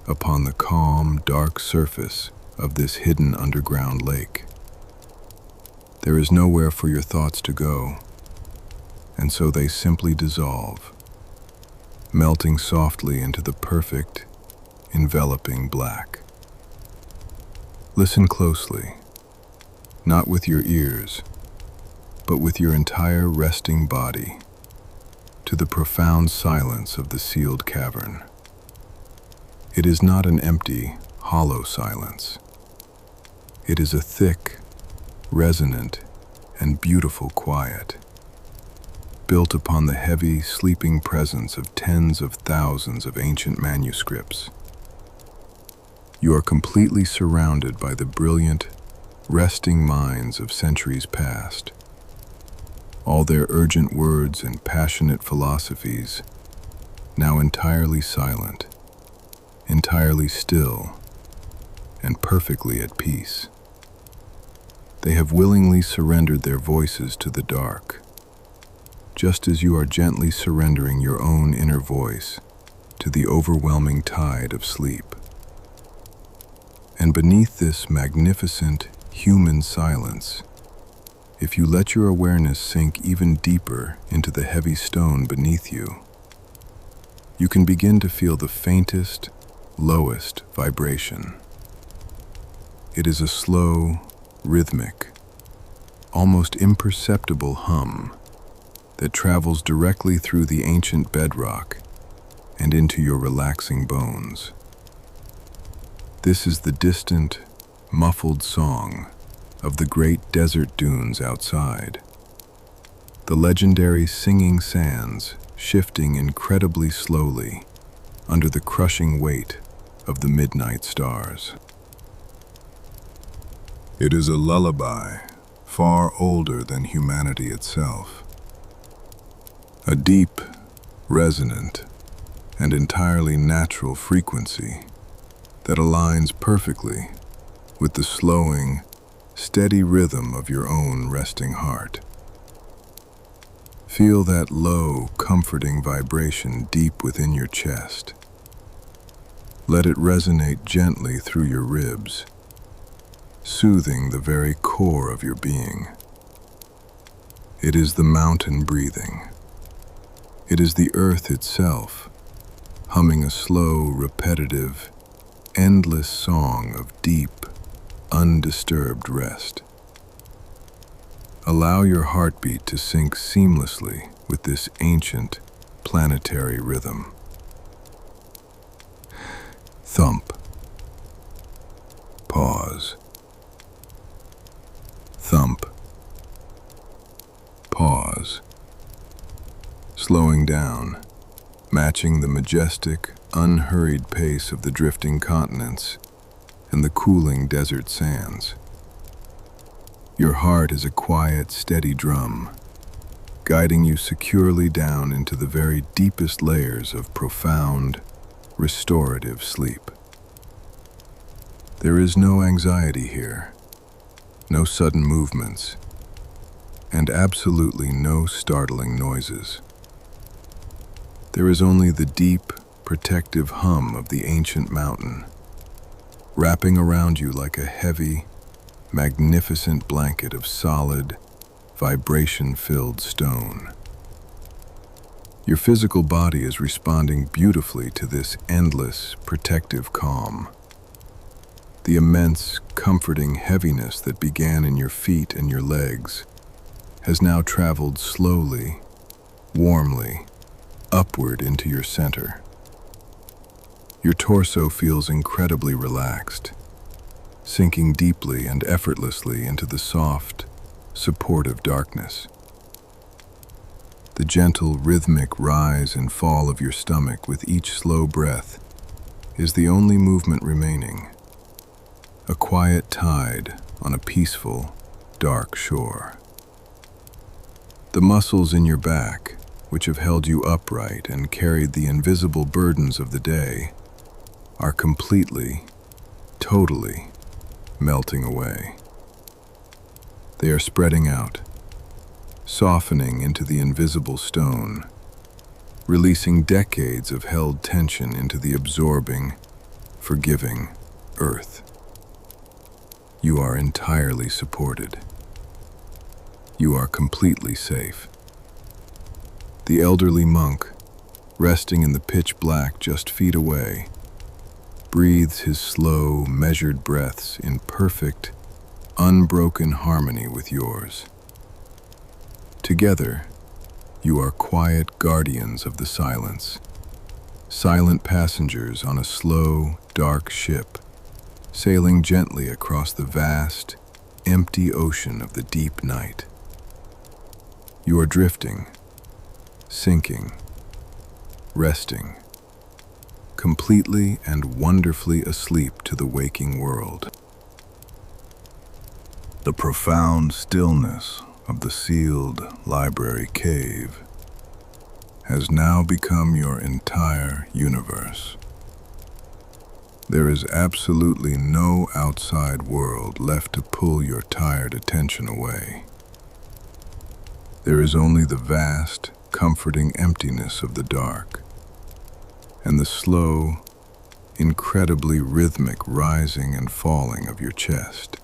upon the calm, dark surface of this hidden underground lake. There is nowhere for your thoughts to go, and so they simply dissolve, melting softly into the perfect, enveloping black. Listen closely, not with your ears, but with your entire resting body, to the profound silence of the sealed cavern. It is not an empty, hollow silence. It is a thick, resonant, and beautiful quiet, built upon the heavy, sleeping presence of tens of thousands of ancient manuscripts. You are completely surrounded by the brilliant, resting minds of centuries past. All their urgent words and passionate philosophies, now entirely silent, entirely still, and perfectly at peace. They have willingly surrendered their voices to the dark, just as you are gently surrendering your own inner voice to the overwhelming tide of sleep. And beneath this magnificent human silence, if you let your awareness sink even deeper into the heavy stone beneath you, you can begin to feel the faintest, lowest vibration. It is a slow, rhythmic, almost imperceptible hum that travels directly through the ancient bedrock and into your relaxing bones. This is the distant, muffled song of the great desert dunes outside, the legendary singing sands shifting incredibly slowly under the crushing weight of the midnight stars. It is a lullaby far older than humanity itself, a deep, resonant, and entirely natural frequency that aligns perfectly with the slowing, steady rhythm of your own resting heart. Feel that low, comforting vibration deep within your chest. Let it resonate gently through your ribs, soothing the very core of your being. It is the mountain breathing. It is the earth itself, humming a slow, repetitive, endless song of deep, undisturbed rest. Allow your heartbeat to sync seamlessly with this ancient planetary rhythm. Thump. Pause. Thump. Pause. Slowing down, matching the majestic, unhurried pace of the drifting continents and the cooling desert sands. Your heart is a quiet, steady drum, guiding you securely down into the very deepest layers of profound, restorative sleep. There is no anxiety here, no sudden movements, and absolutely no startling noises. There is only the deep, protective hum of the ancient mountain, wrapping around you like a heavy, magnificent blanket of solid, vibration-filled stone. Your physical body is responding beautifully to this endless, protective calm. The immense, comforting heaviness that began in your feet and your legs has now traveled slowly, warmly, upward into your center. Your torso feels incredibly relaxed, sinking deeply and effortlessly into the soft, supportive darkness. The gentle, rhythmic rise and fall of your stomach with each slow breath is the only movement remaining, a quiet tide on a peaceful, dark shore. The muscles in your back, which have held you upright and carried the invisible burdens of the day, are completely, totally melting away. They are spreading out, softening into the invisible stone, releasing decades of held tension into the absorbing, forgiving earth. You are entirely supported. You are completely safe. The elderly monk, resting in the pitch black just feet away, breathes his slow, measured breaths in perfect, unbroken harmony with yours. Together, you are quiet guardians of the silence, silent passengers on a slow, dark ship, sailing gently across the vast, empty ocean of the deep night. You are drifting, sinking, resting, completely and wonderfully asleep to the waking world. The profound stillness of the sealed library cave has now become your entire universe. There is absolutely no outside world left to pull your tired attention away. There is only the vast, comforting emptiness of the dark, and the slow, incredibly rhythmic rising and falling of your chest.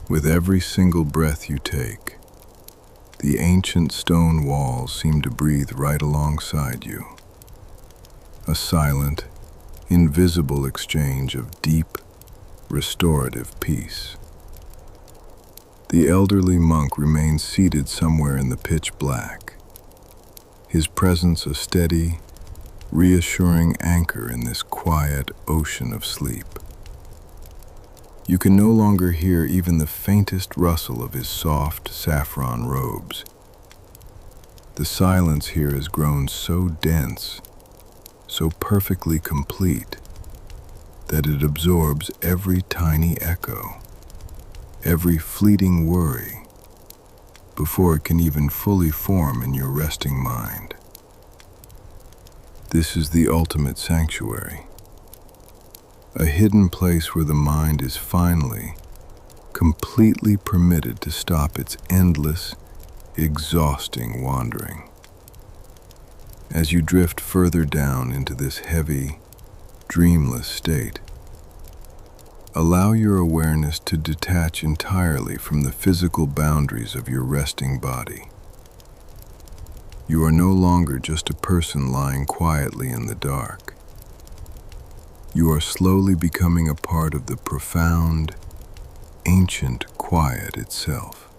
With every single breath you take, the ancient stone walls seem to breathe right alongside you. A silent, invisible exchange of deep, restorative peace. The elderly monk remains seated somewhere in the pitch black, his presence a steady, reassuring anchor in this quiet ocean of sleep. You can no longer hear even the faintest rustle of his soft saffron robes. The silence here has grown so dense, so perfectly complete, that it absorbs every tiny echo, every fleeting worry, before it can even fully form in your resting mind. This is the ultimate sanctuary, a hidden place where the mind is finally, completely permitted to stop its endless, exhausting wandering. As you drift further down into this heavy, dreamless state, allow your awareness to detach entirely from the physical boundaries of your resting body. You are no longer just a person lying quietly in the dark. You are slowly becoming a part of the profound, ancient quiet itself.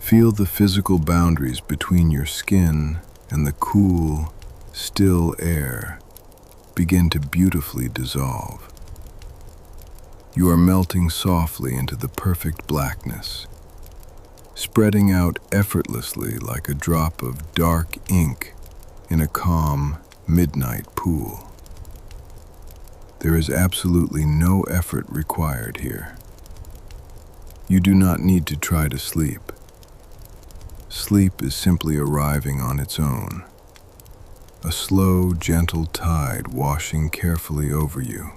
Feel the physical boundaries between your skin and the cool, still air begin to beautifully dissolve. You are melting softly into the perfect blackness, spreading out effortlessly like a drop of dark ink in a calm midnight pool. There is absolutely no effort required here. You do not need to try to sleep. Sleep is simply arriving on its own, a slow, gentle tide washing carefully over you,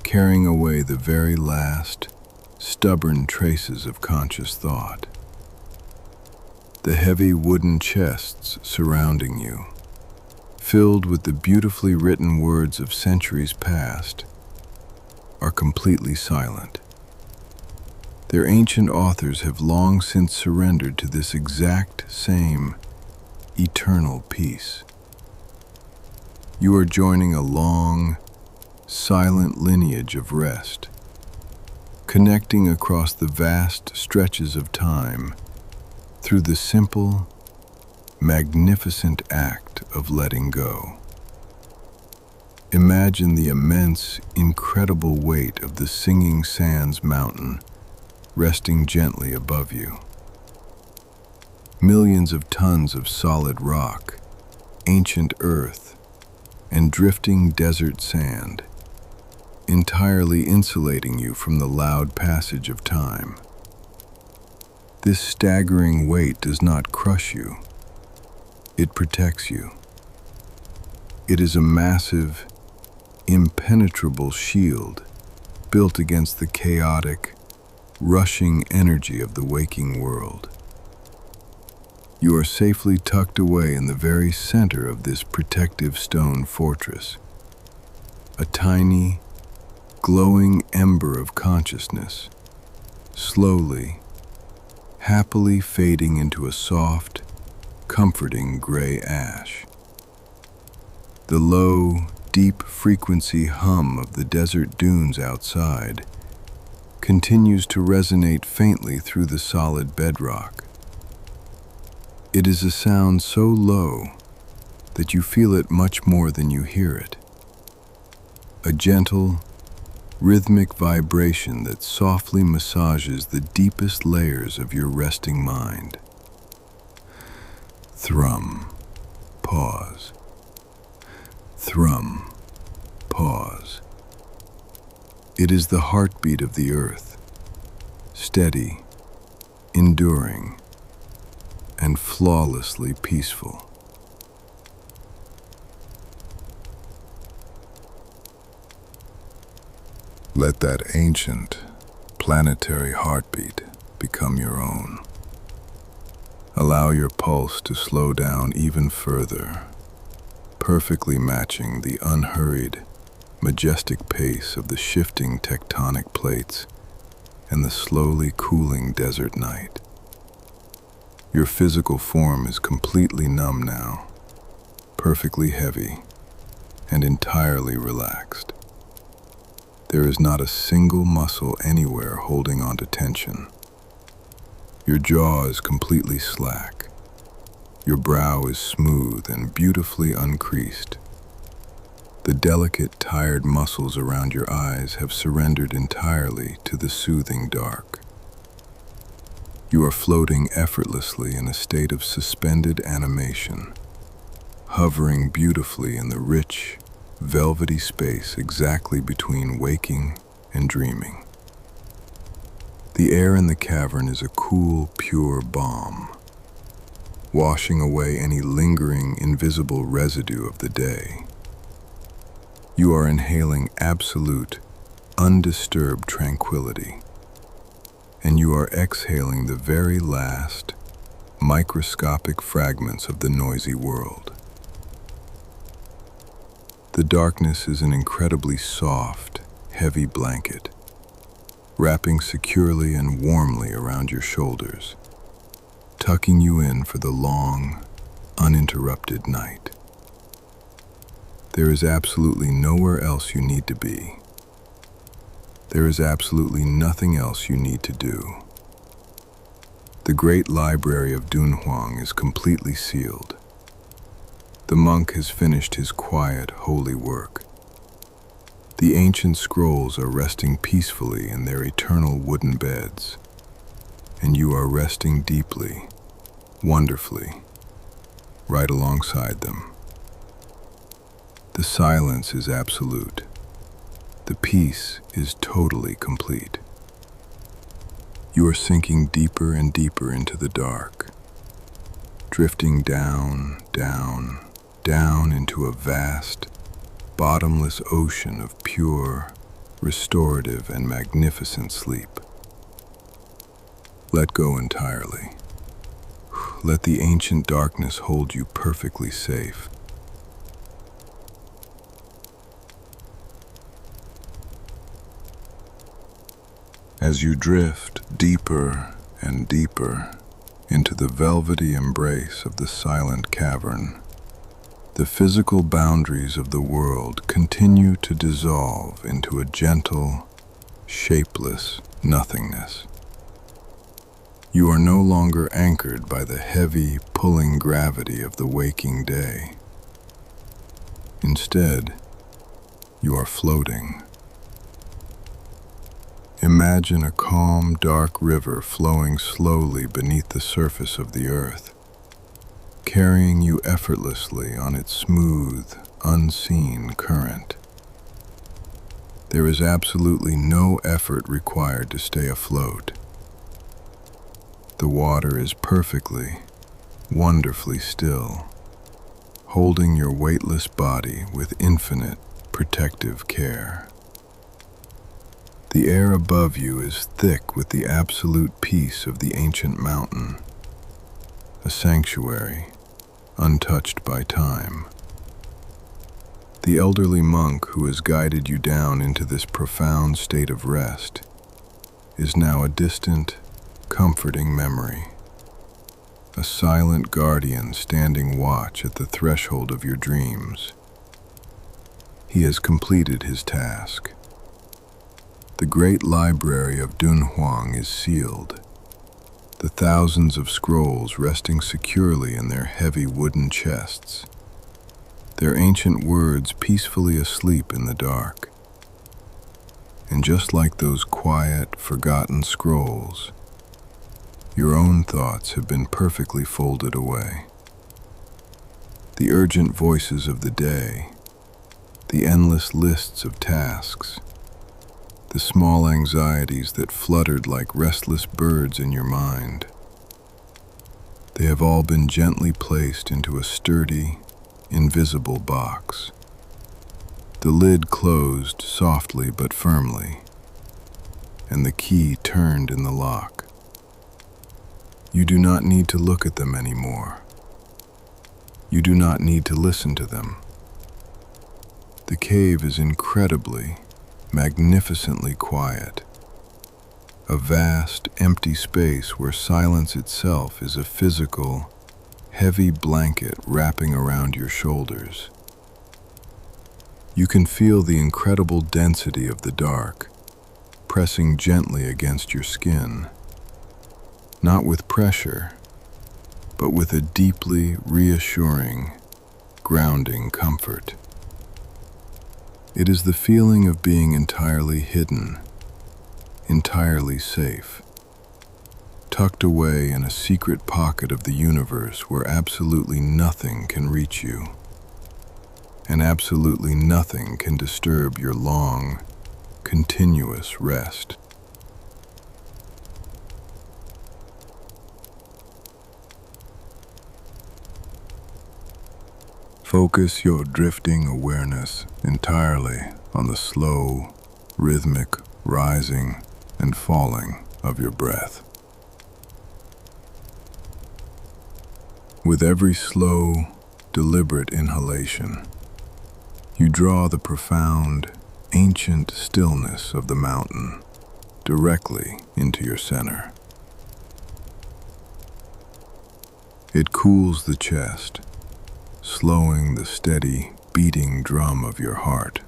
carrying away the very last, stubborn traces of conscious thought. The heavy wooden chests surrounding you, filled with the beautifully written words of centuries past, are completely silent. Their ancient authors have long since surrendered to this exact same eternal peace. You are joining a long, silent lineage of rest, connecting across the vast stretches of time through the simple, magnificent act of letting go. Imagine the immense, incredible weight of the Singing Sands Mountain resting gently above you. Millions of tons of solid rock, ancient earth, and drifting desert sand, entirely insulating you from the loud passage of time. This staggering weight does not crush you. It protects you. It is a massive, impenetrable shield built against the chaotic, rushing energy of the waking world. You are safely tucked away in the very center of this protective stone fortress, a tiny, glowing ember of consciousness, slowly, happily fading into a soft, comforting gray ash. The low, deep-frequency hum of the desert dunes outside continues to resonate faintly through the solid bedrock. It is a sound so low that you feel it much more than you hear it. A gentle, rhythmic vibration that softly massages the deepest layers of your resting mind. Thrum, pause. Thrum, pause. It is the heartbeat of the earth, steady, enduring, and flawlessly peaceful. Let that ancient, planetary heartbeat become your own. Allow your pulse to slow down even further, perfectly matching the unhurried, majestic pace of the shifting tectonic plates and the slowly cooling desert night. Your physical form is completely numb now, perfectly heavy, and entirely relaxed. There is not a single muscle anywhere holding on to tension. Your jaw is completely slack. Your brow is smooth and beautifully uncreased. The delicate, tired muscles around your eyes have surrendered entirely to the soothing dark. You are floating effortlessly in a state of suspended animation, hovering beautifully in the rich, velvety space exactly between waking and dreaming. The air in the cavern is a cool, pure balm, washing away any lingering, invisible residue of the day. You are inhaling absolute, undisturbed tranquility, and you are exhaling the very last, microscopic fragments of the noisy world. The darkness is an incredibly soft, heavy blanket, wrapping securely and warmly around your shoulders, tucking you in for the long, uninterrupted night. There is absolutely nowhere else you need to be. There is absolutely nothing else you need to do. The great library of Dunhuang is completely sealed. The monk has finished his quiet, holy work. The ancient scrolls are resting peacefully in their eternal wooden beds, and you are resting deeply, wonderfully, right alongside them. The silence is absolute. The peace is totally complete. You are sinking deeper and deeper into the dark, drifting down, down, down into a vast, bottomless ocean of pure, restorative, and magnificent sleep. Let go entirely. Let the ancient darkness hold you perfectly safe. As you drift deeper and deeper into the velvety embrace of the silent cavern, the physical boundaries of the world continue to dissolve into a gentle, shapeless nothingness. You are no longer anchored by the heavy, pulling gravity of the waking day. Instead, you are floating. Imagine a calm, dark river flowing slowly beneath the surface of the earth, carrying you effortlessly on its smooth, unseen current. There is absolutely no effort required to stay afloat. The water is perfectly, wonderfully still, holding your weightless body with infinite, protective care. The air above you is thick with the absolute peace of the ancient mountain, a sanctuary, untouched by time. The elderly monk who has guided you down into this profound state of rest is now a distant, comforting memory, a silent guardian standing watch at the threshold of your dreams. He has completed his task. The great library of Dunhuang is sealed, the thousands of scrolls resting securely in their heavy wooden chests, their ancient words peacefully asleep in the dark. And just like those quiet, forgotten scrolls, your own thoughts have been perfectly folded away. The urgent voices of the day, the endless lists of tasks, the small anxieties that fluttered like restless birds in your mind, they have all been gently placed into a sturdy, invisible box. The lid closed softly but firmly, and the key turned in the lock. You do not need to look at them anymore. You do not need to listen to them. The cave is incredibly, magnificently quiet, a vast, empty space where silence itself is a physical, heavy blanket wrapping around your shoulders. You can feel the incredible density of the dark, pressing gently against your skin, not with pressure, but with a deeply reassuring, grounding comfort. It is the feeling of being entirely hidden, entirely safe, tucked away in a secret pocket of the universe where absolutely nothing can reach you, and absolutely nothing can disturb your long, continuous rest. Focus your drifting awareness entirely on the slow, rhythmic rising and falling of your breath. With every slow, deliberate inhalation, you draw the profound, ancient stillness of the mountain directly into your center. It cools the chest, slowing the steady, beating drum of your heart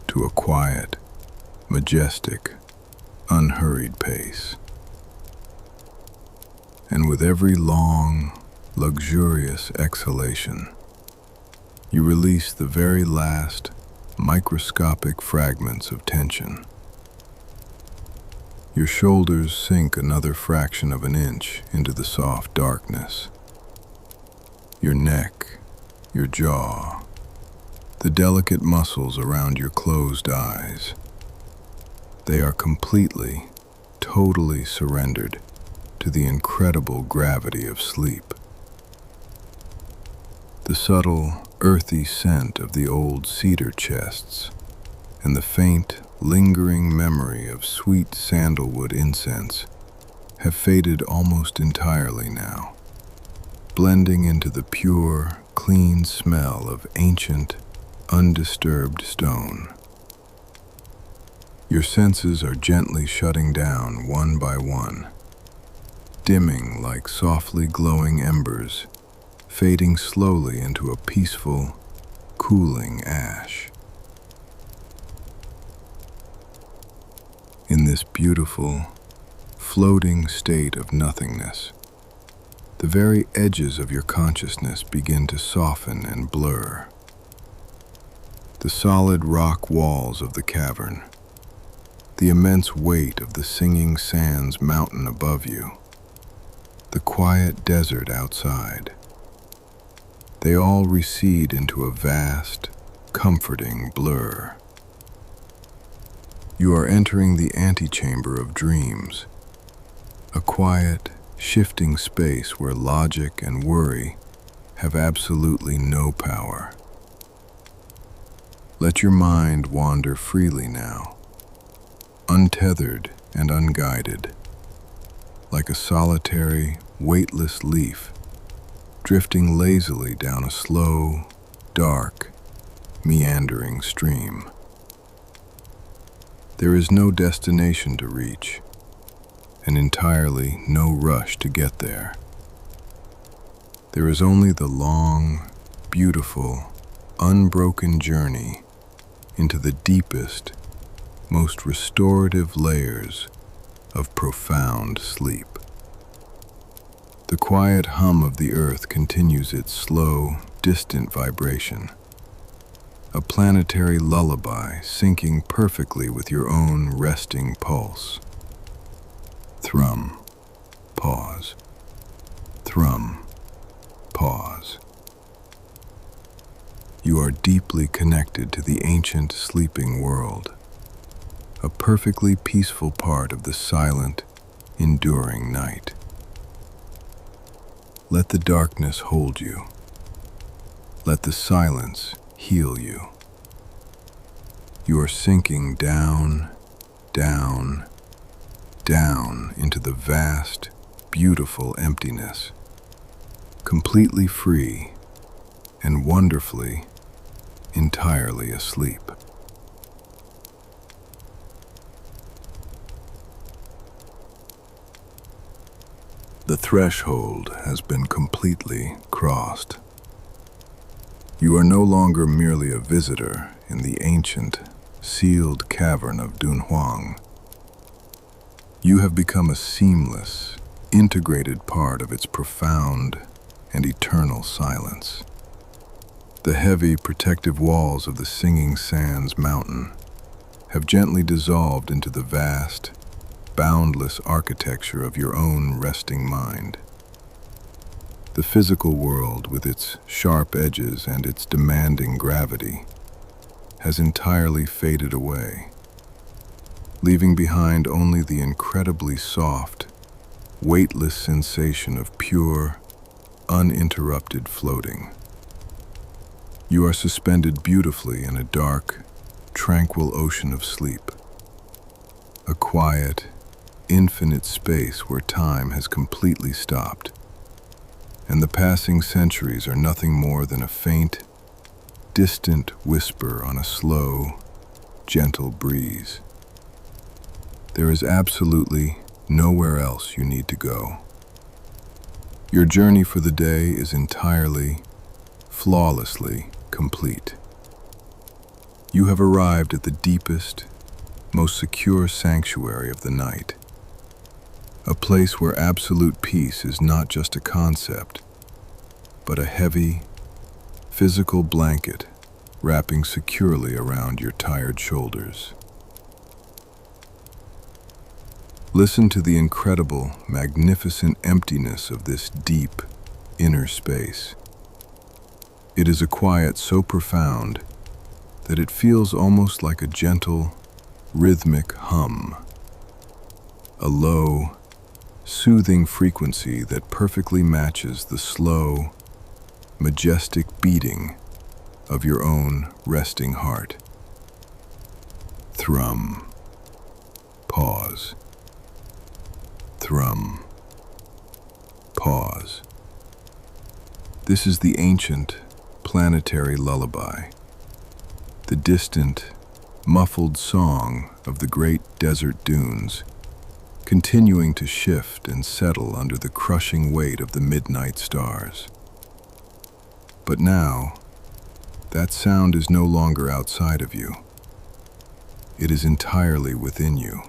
to a quiet, majestic, unhurried pace. And with every long, luxurious exhalation, you release the very last microscopic fragments of tension. Your shoulders sink another fraction of an inch into the soft darkness. Your neck, your jaw, the delicate muscles around your closed eyes, they are completely, totally surrendered to the incredible gravity of sleep. The subtle, earthy scent of the old cedar chests and the faint, lingering memory of sweet sandalwood incense have faded almost entirely now, blending into the pure, clean smell of ancient, undisturbed stone. Your senses are gently shutting down one by one, dimming like softly glowing embers, fading slowly into a peaceful, cooling ash. In this beautiful, floating state of nothingness, the very edges of your consciousness begin to soften and blur. The solid rock walls of the cavern, the immense weight of the Singing Sands mountain above you, the quiet desert outside, they all recede into a vast, comforting blur. You are entering the antechamber of dreams, a quiet, shifting space where logic and worry have absolutely no power. Let your mind wander freely now, untethered and unguided, like a solitary, weightless leaf drifting lazily down a slow, dark, meandering stream. There is no destination to reach, and entirely no rush to get there. There is only the long, beautiful, unbroken journey into the deepest, most restorative layers of profound sleep. The quiet hum of the earth continues its slow, distant vibration, a planetary lullaby syncing perfectly with your own resting pulse. Thrum, pause, thrum, pause. You are deeply connected to the ancient sleeping world, a perfectly peaceful part of the silent, enduring night. Let the darkness hold you. Let the silence heal you. You are sinking down, down, down into the vast, beautiful emptiness, completely free and wonderfully, entirely asleep. The threshold has been completely crossed. You are no longer merely a visitor in the ancient, sealed cavern of Dunhuang. You have become a seamless, integrated part of its profound and eternal silence. The heavy, protective walls of the Singing Sands mountain have gently dissolved into the vast, boundless architecture of your own resting mind. The physical world, with its sharp edges and its demanding gravity, has entirely faded away, leaving behind only the incredibly soft, weightless sensation of pure, uninterrupted floating. You are suspended beautifully in a dark, tranquil ocean of sleep, a quiet, infinite space where time has completely stopped, and the passing centuries are nothing more than a faint, distant whisper on a slow, gentle breeze. There is absolutely nowhere else you need to go. Your journey for the day is entirely, flawlessly complete. You have arrived at the deepest, most secure sanctuary of the night, A place where absolute peace is not just a concept, but a heavy, physical blanket wrapping securely around your tired shoulders. Listen to the incredible, magnificent emptiness of this deep, inner space. It is a quiet so profound that it feels almost like a gentle, rhythmic hum. A low, soothing frequency that perfectly matches the slow, majestic beating of your own resting heart. Thrum. Pause. Thrum. Pause. This is the ancient, planetary lullaby, the distant, muffled song of the great desert dunes, continuing to shift and settle under the crushing weight of the midnight stars. But now, that sound is no longer outside of you. It is entirely within you.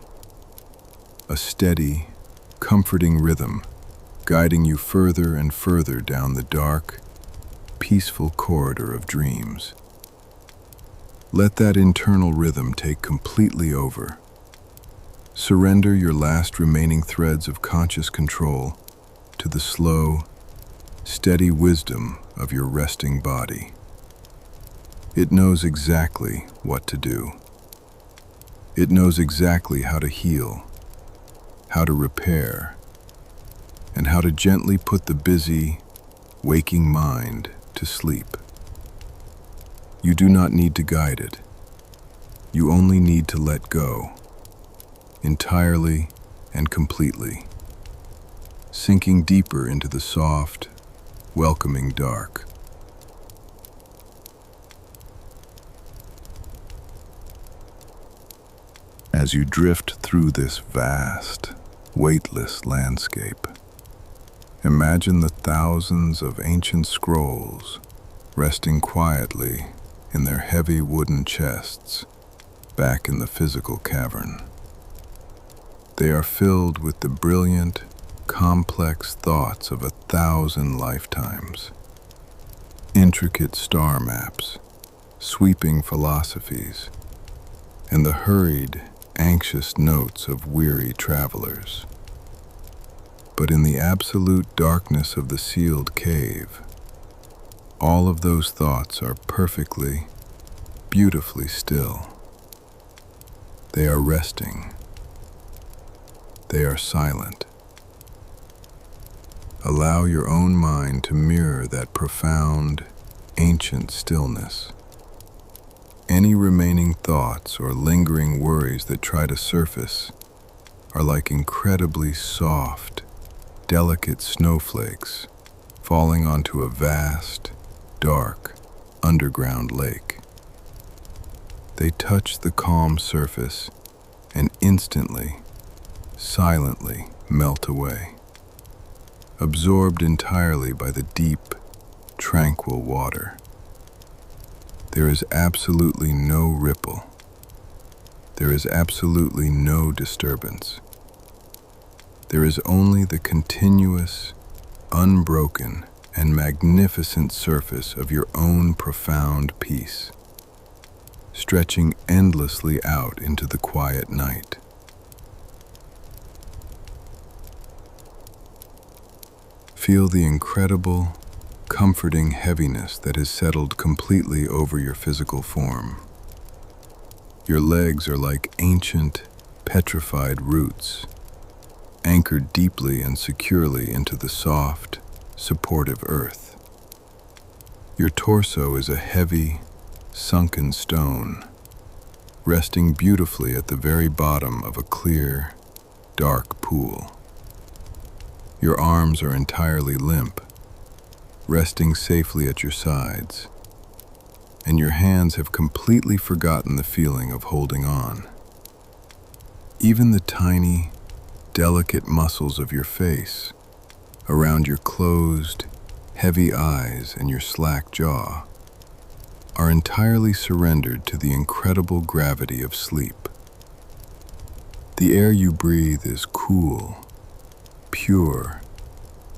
A steady, comforting rhythm guiding you further and further down the dark, peaceful corridor of dreams. Let that internal rhythm take completely over. Surrender your last remaining threads of conscious control to the slow, steady wisdom of your resting body. It knows exactly what to do. It knows exactly how to heal, how to repair, and how to gently put the busy, waking mind to sleep. You do not need to guide it. You only need to let go, entirely and completely, sinking deeper into the soft, welcoming dark. As you drift through this vast, weightless landscape, imagine the thousands of ancient scrolls resting quietly in their heavy wooden chests back in the physical cavern. They are filled with the brilliant, complex thoughts of 1,000 lifetimes, intricate star maps, sweeping philosophies, and the hurried, anxious notes of weary travelers. But in the absolute darkness of the sealed cave, all of those thoughts are perfectly, beautifully still. They are resting. They are silent. Allow your own mind to mirror that profound, ancient stillness. Any remaining thoughts or lingering worries that try to surface are like incredibly soft, delicate snowflakes falling onto a vast, dark, underground lake. They touch the calm surface and instantly, silently melt away, absorbed entirely by the deep, tranquil water. There is absolutely no ripple. There is absolutely no disturbance. There is only the continuous, unbroken, and magnificent surface of your own profound peace, stretching endlessly out into the quiet night. Feel the incredible, comforting heaviness that has settled completely over your physical form. Your legs are like ancient, petrified roots, anchored deeply and securely into the soft, supportive earth. Your torso is a heavy, sunken stone, resting beautifully at the very bottom of a clear, dark pool. Your arms are entirely limp, resting safely at your sides, and your hands have completely forgotten the feeling of holding on. Even the tiny, delicate muscles of your face, around your closed, heavy eyes and your slack jaw, are entirely surrendered to the incredible gravity of sleep. The air you breathe is cool, pure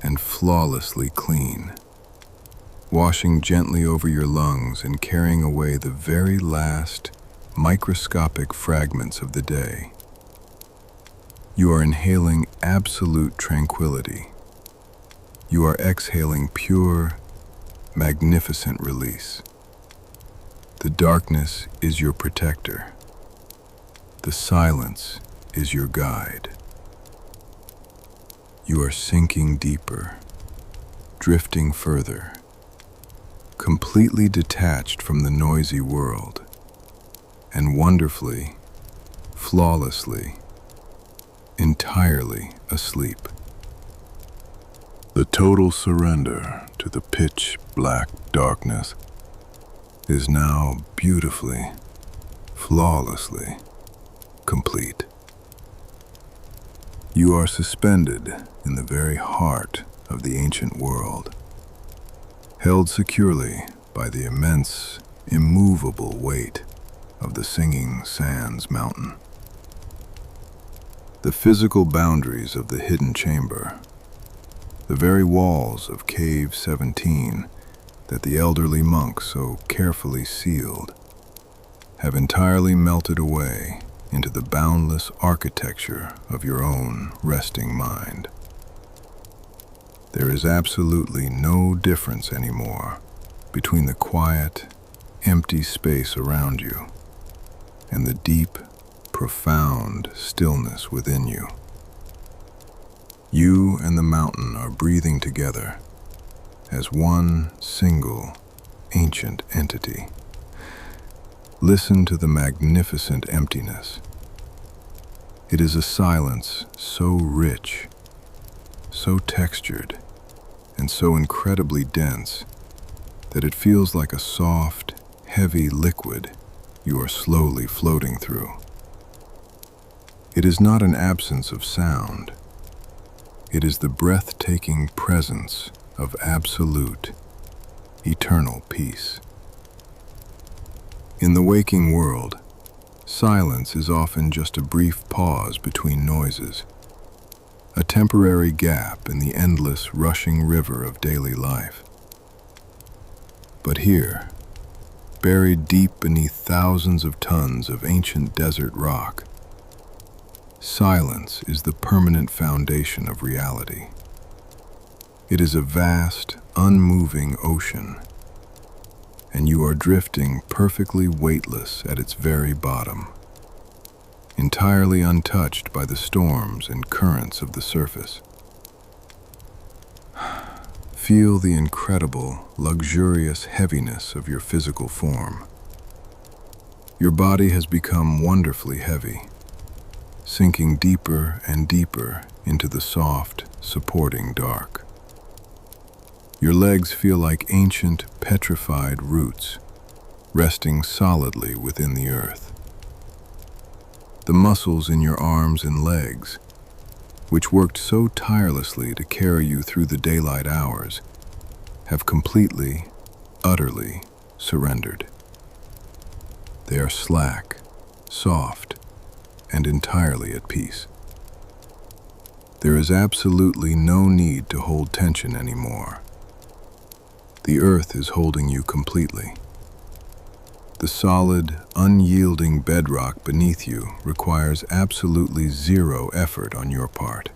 and flawlessly clean, washing gently over your lungs and carrying away the very last microscopic fragments of the day. You are inhaling absolute tranquility. You are exhaling pure, magnificent release. The darkness is your protector. The silence is your guide. You are sinking deeper, drifting further, completely detached from the noisy world, and wonderfully, flawlessly, entirely asleep. The total surrender to the pitch-black darkness is now beautifully, flawlessly complete. You are suspended in the very heart of the ancient world, held securely by the immense, immovable weight of the Singing Sands Mountain. The physical boundaries of the hidden chamber, the very walls of Cave 17 that the elderly monk so carefully sealed, have entirely melted away into the boundless architecture of your own resting mind. There is absolutely no difference anymore between the quiet, empty space around you and the deep, profound stillness within you. You and the mountain are breathing together as one single, ancient entity. Listen to the magnificent emptiness. It is a silence so rich, so textured, and so incredibly dense that it feels like a soft, heavy liquid you are slowly floating through. It is not an absence of sound. It is the breathtaking presence of absolute, eternal peace. In the waking world, silence is often just a brief pause between noises, a temporary gap in the endless, rushing river of daily life. But here, buried deep beneath thousands of tons of ancient desert rock, silence is the permanent foundation of reality. It is a vast, unmoving ocean, and you are drifting perfectly weightless at its very bottom, entirely untouched by the storms and currents of the surface. Feel the incredible, luxurious heaviness of your physical form. Your body has become wonderfully heavy, sinking deeper and deeper into the soft, supporting dark. Your legs feel like ancient, petrified roots, resting solidly within the earth. The muscles in your arms and legs, which worked so tirelessly to carry you through the daylight hours, have completely, utterly surrendered. They are slack, soft, and entirely at peace. There is absolutely no need to hold tension anymore. The earth is holding you completely. The solid, unyielding bedrock beneath you requires absolutely zero effort on your part.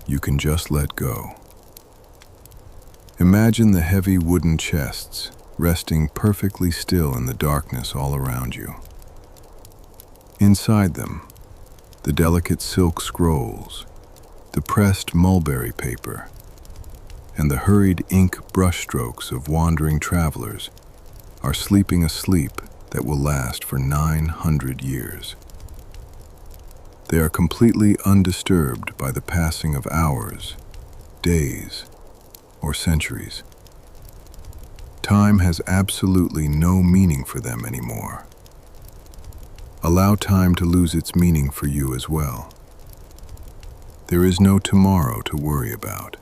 You can just let go. Imagine the heavy wooden chests resting perfectly still in the darkness all around you. Inside them, the delicate silk scrolls, the pressed mulberry paper, and the hurried ink brushstrokes of wandering travelers are sleeping a sleep that will last for 900 years. They are completely undisturbed by the passing of hours, days, or centuries. Time has absolutely no meaning for them anymore. Allow time to lose its meaning for you as well. There is no tomorrow to worry about.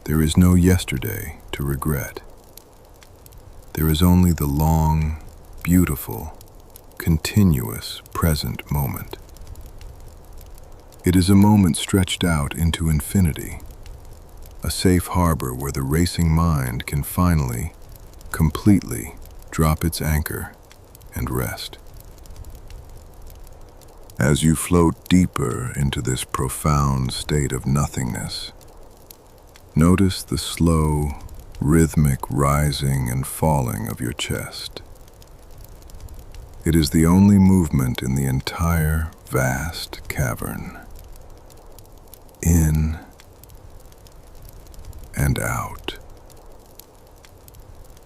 There is no yesterday to regret. There is only the long, beautiful, continuous present moment. It is a moment stretched out into infinity, a safe harbor where the racing mind can finally, completely drop its anchor and rest. As you float deeper into this profound state of nothingness, notice the slow, rhythmic rising and falling of your chest. It is the only movement in the entire vast cavern. In and out.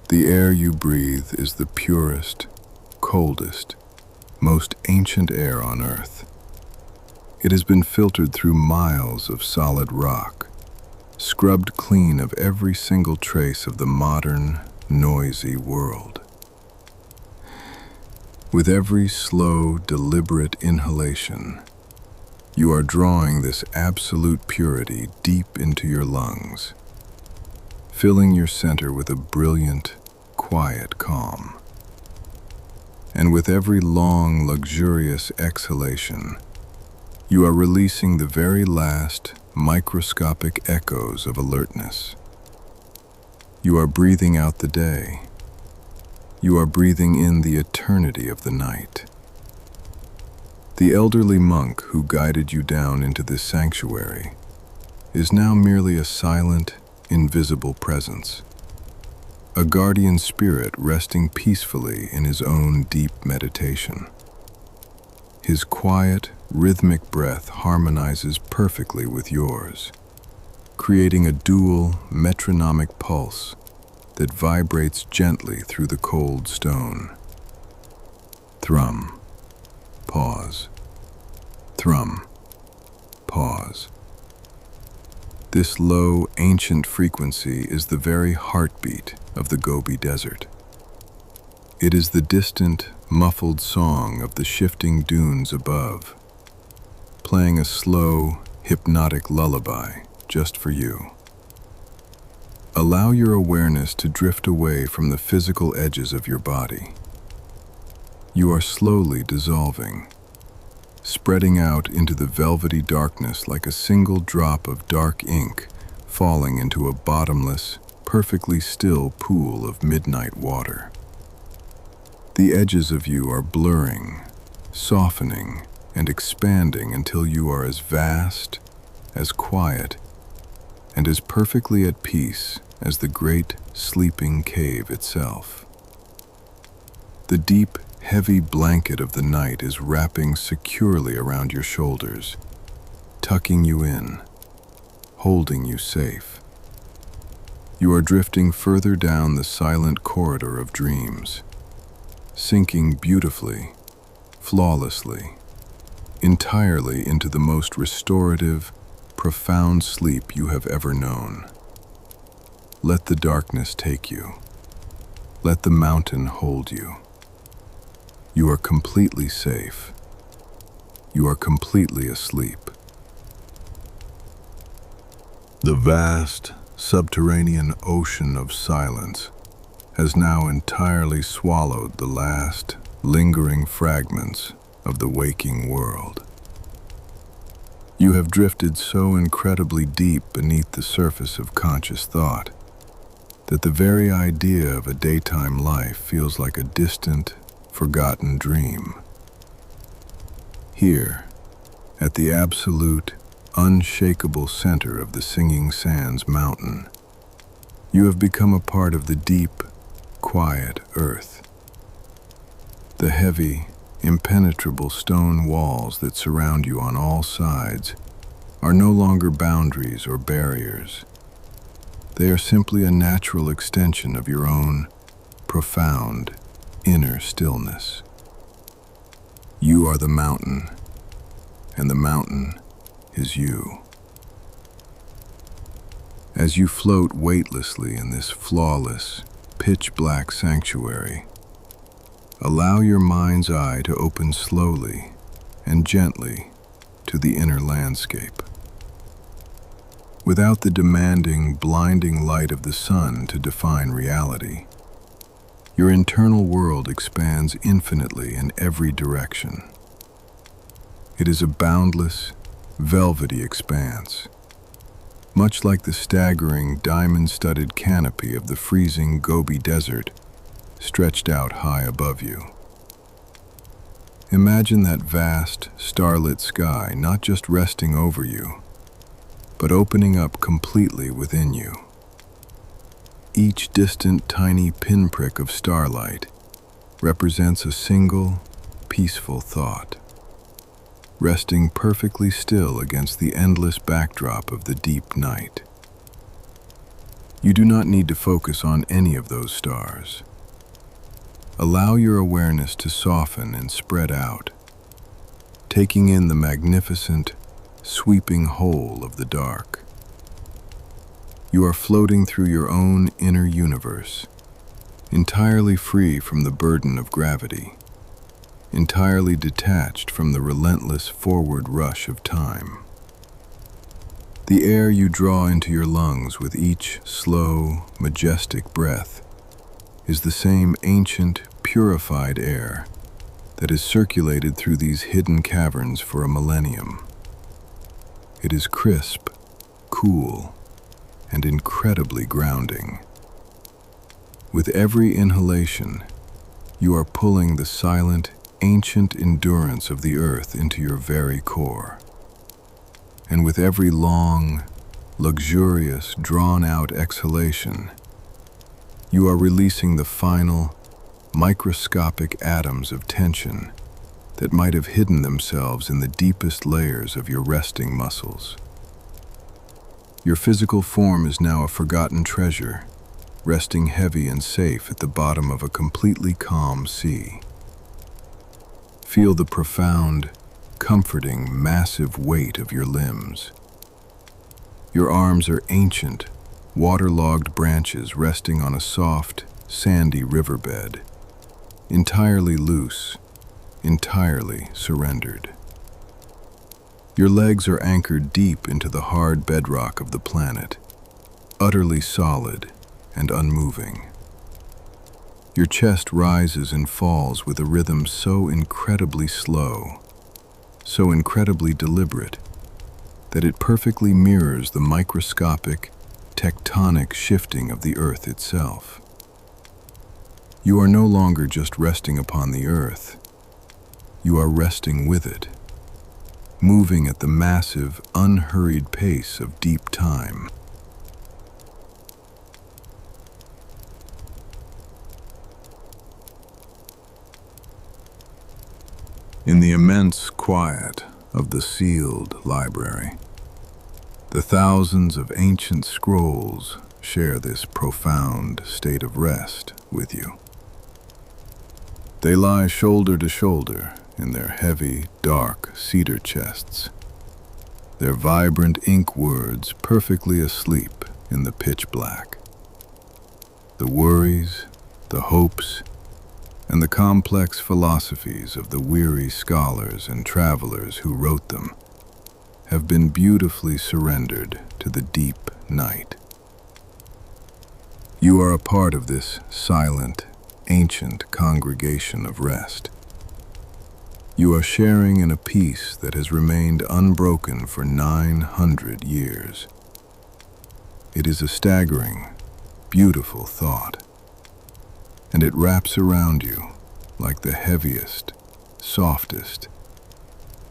The air you breathe is the purest, coldest, most ancient air on Earth. It has been filtered through miles of solid rock, scrubbed clean of every single trace of the modern, noisy world. With every slow, deliberate inhalation, you are drawing this absolute purity deep into your lungs, filling your center with a brilliant, quiet calm. And with every long, luxurious exhalation, you are releasing the very last microscopic echoes of alertness. You are breathing out the day. You are breathing in the eternity of the night. The elderly monk who guided you down into this sanctuary is now merely a silent, invisible presence, a guardian spirit resting peacefully in his own deep meditation. His quiet, rhythmic breath harmonizes perfectly with yours, creating a dual, metronomic pulse that vibrates gently through the cold stone. Thrum, pause. Thrum, pause. This low, ancient frequency is the very heartbeat of the Gobi Desert. It is the distant, muffled song of the shifting dunes above, playing a slow, hypnotic lullaby just for you. Allow your awareness to drift away from the physical edges of your body. You are slowly dissolving, spreading out into the velvety darkness like a single drop of dark ink falling into a bottomless, perfectly still pool of midnight water. The edges of you are blurring, softening, and expanding until you are as vast, as quiet, and as perfectly at peace as the great sleeping cave itself. The deep, heavy blanket of the night is wrapping securely around your shoulders, tucking you in, holding you safe. You are drifting further down the silent corridor of dreams, sinking beautifully, flawlessly, entirely into the most restorative, profound sleep you have ever known. Let the darkness take you. Let the mountain hold you. You are completely safe. You are completely asleep. The vast, subterranean ocean of silence has now entirely swallowed the last, lingering fragments of the waking world. You have drifted so incredibly deep beneath the surface of conscious thought that the very idea of a daytime life feels like a distant, forgotten dream. Here, at the absolute, unshakable center of the Singing Sands Mountain, you have become a part of the deep, quiet earth. The heavy, impenetrable stone walls that surround you on all sides are no longer boundaries or barriers. They are simply a natural extension of your own profound inner stillness. You are the mountain, and the mountain is you. As you float weightlessly in this flawless, pitch-black sanctuary, allow your mind's eye to open slowly and gently to the inner landscape. Without the demanding, blinding light of the sun to define reality, your internal world expands infinitely in every direction. It is a boundless, velvety expanse, much like the staggering diamond-studded canopy of the freezing Gobi Desert stretched out high above you. Imagine that vast, starlit sky not just resting over you, but opening up completely within you. Each distant tiny pinprick of starlight represents a single, peaceful thought, resting perfectly still against the endless backdrop of the deep night. You do not need to focus on any of those stars. Allow your awareness to soften and spread out, taking in the magnificent, sweeping whole of the dark. You are floating through your own inner universe, entirely free from the burden of gravity, entirely detached from the relentless forward rush of time. The air you draw into your lungs with each slow, majestic breath is the same ancient, purified air that has circulated through these hidden caverns for a millennium. It is crisp, cool, and incredibly grounding. With every inhalation, you are pulling the silent, ancient endurance of the earth into your very core. And with every long, luxurious, drawn-out exhalation, you are releasing the final, microscopic atoms of tension that might have hidden themselves in the deepest layers of your resting muscles. Your physical form is now a forgotten treasure, resting heavy and safe at the bottom of a completely calm sea. Feel the profound, comforting, massive weight of your limbs. Your arms are ancient, waterlogged branches resting on a soft, sandy riverbed, entirely loose, entirely surrendered. Your legs are anchored deep into the hard bedrock of the planet, utterly solid and unmoving. Your chest rises and falls with a rhythm so incredibly slow, so incredibly deliberate, that it perfectly mirrors the microscopic, tectonic shifting of the earth itself. You are no longer just resting upon the earth. You are resting with it, moving at the massive, unhurried pace of deep time. In the immense quiet of the sealed library, the thousands of ancient scrolls share this profound state of rest with you. They lie shoulder to shoulder in their heavy, dark cedar chests, their vibrant ink words perfectly asleep in the pitch black. The worries, the hopes, and the complex philosophies of the weary scholars and travelers who wrote them have been beautifully surrendered to the deep night. You are a part of this silent, ancient congregation of rest. You are sharing in a peace that has remained unbroken for 900 years. It is a staggering, beautiful thought, and it wraps around you like the heaviest, softest,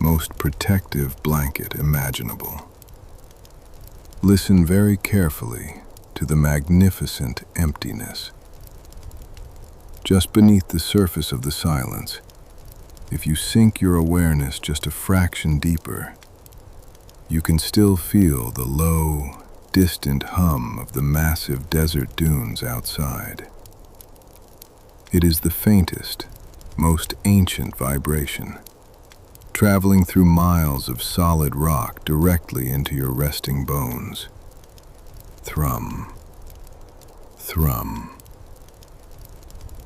most protective blanket imaginable. Listen very carefully to the magnificent emptiness. Just beneath the surface of the silence, if you sink your awareness just a fraction deeper, you can still feel the low, distant hum of the massive desert dunes outside. It is the faintest, most ancient vibration, traveling through miles of solid rock directly into your resting bones. Thrum, thrum.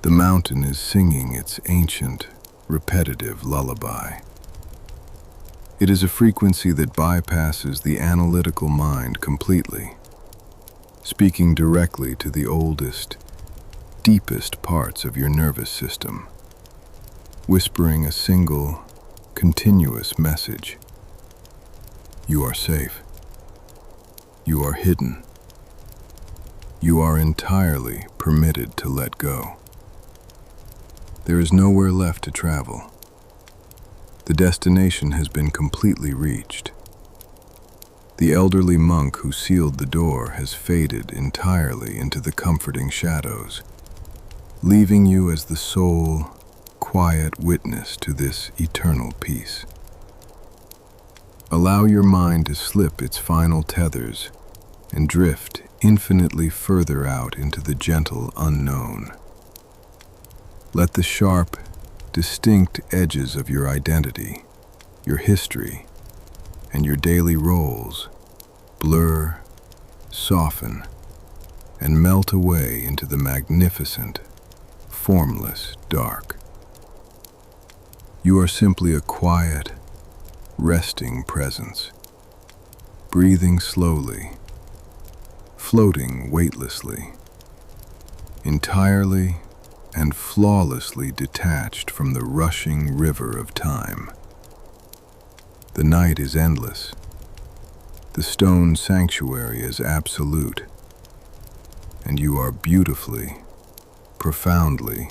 The mountain is singing its ancient, repetitive lullaby. It is a frequency that bypasses the analytical mind completely, speaking directly to the oldest, deepest parts of your nervous system, whispering a single, continuous message. You are safe. You are hidden. You are entirely permitted to let go. There is nowhere left to travel. The destination has been completely reached. The elderly monk who sealed the door has faded entirely into the comforting shadows, leaving you as the sole, quiet witness to this eternal peace. Allow your mind to slip its final tethers and drift infinitely further out into the gentle unknown. Let the sharp, distinct edges of your identity, your history, and your daily roles blur, soften, and melt away into the magnificent, formless dark. You are simply a quiet, resting presence, breathing slowly, floating weightlessly, entirely and flawlessly detached from the rushing river of time. The night is endless. The stone sanctuary is absolute, and you are beautifully, profoundly,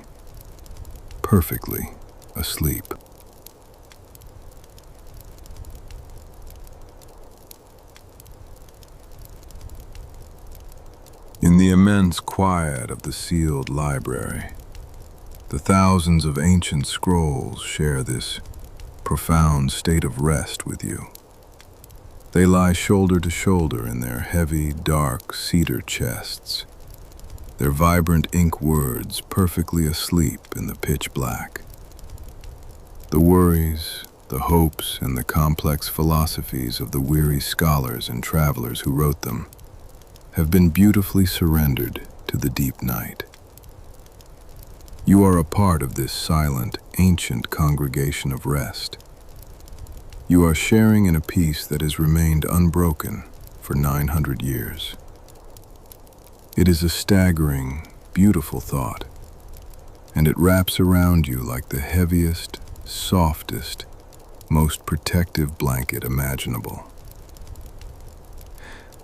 perfectly asleep. In the immense quiet of the sealed library, the thousands of ancient scrolls share this profound state of rest with you. They lie shoulder to shoulder in their heavy, dark cedar chests, their vibrant ink words perfectly asleep in the pitch black. The worries, the hopes, and the complex philosophies of the weary scholars and travelers who wrote them have been beautifully surrendered to the deep night. You are a part of this silent, ancient congregation of rest. You are sharing in a peace that has remained unbroken for 900 years. It is a staggering, beautiful thought, and it wraps around you like the heaviest, softest, most protective blanket imaginable.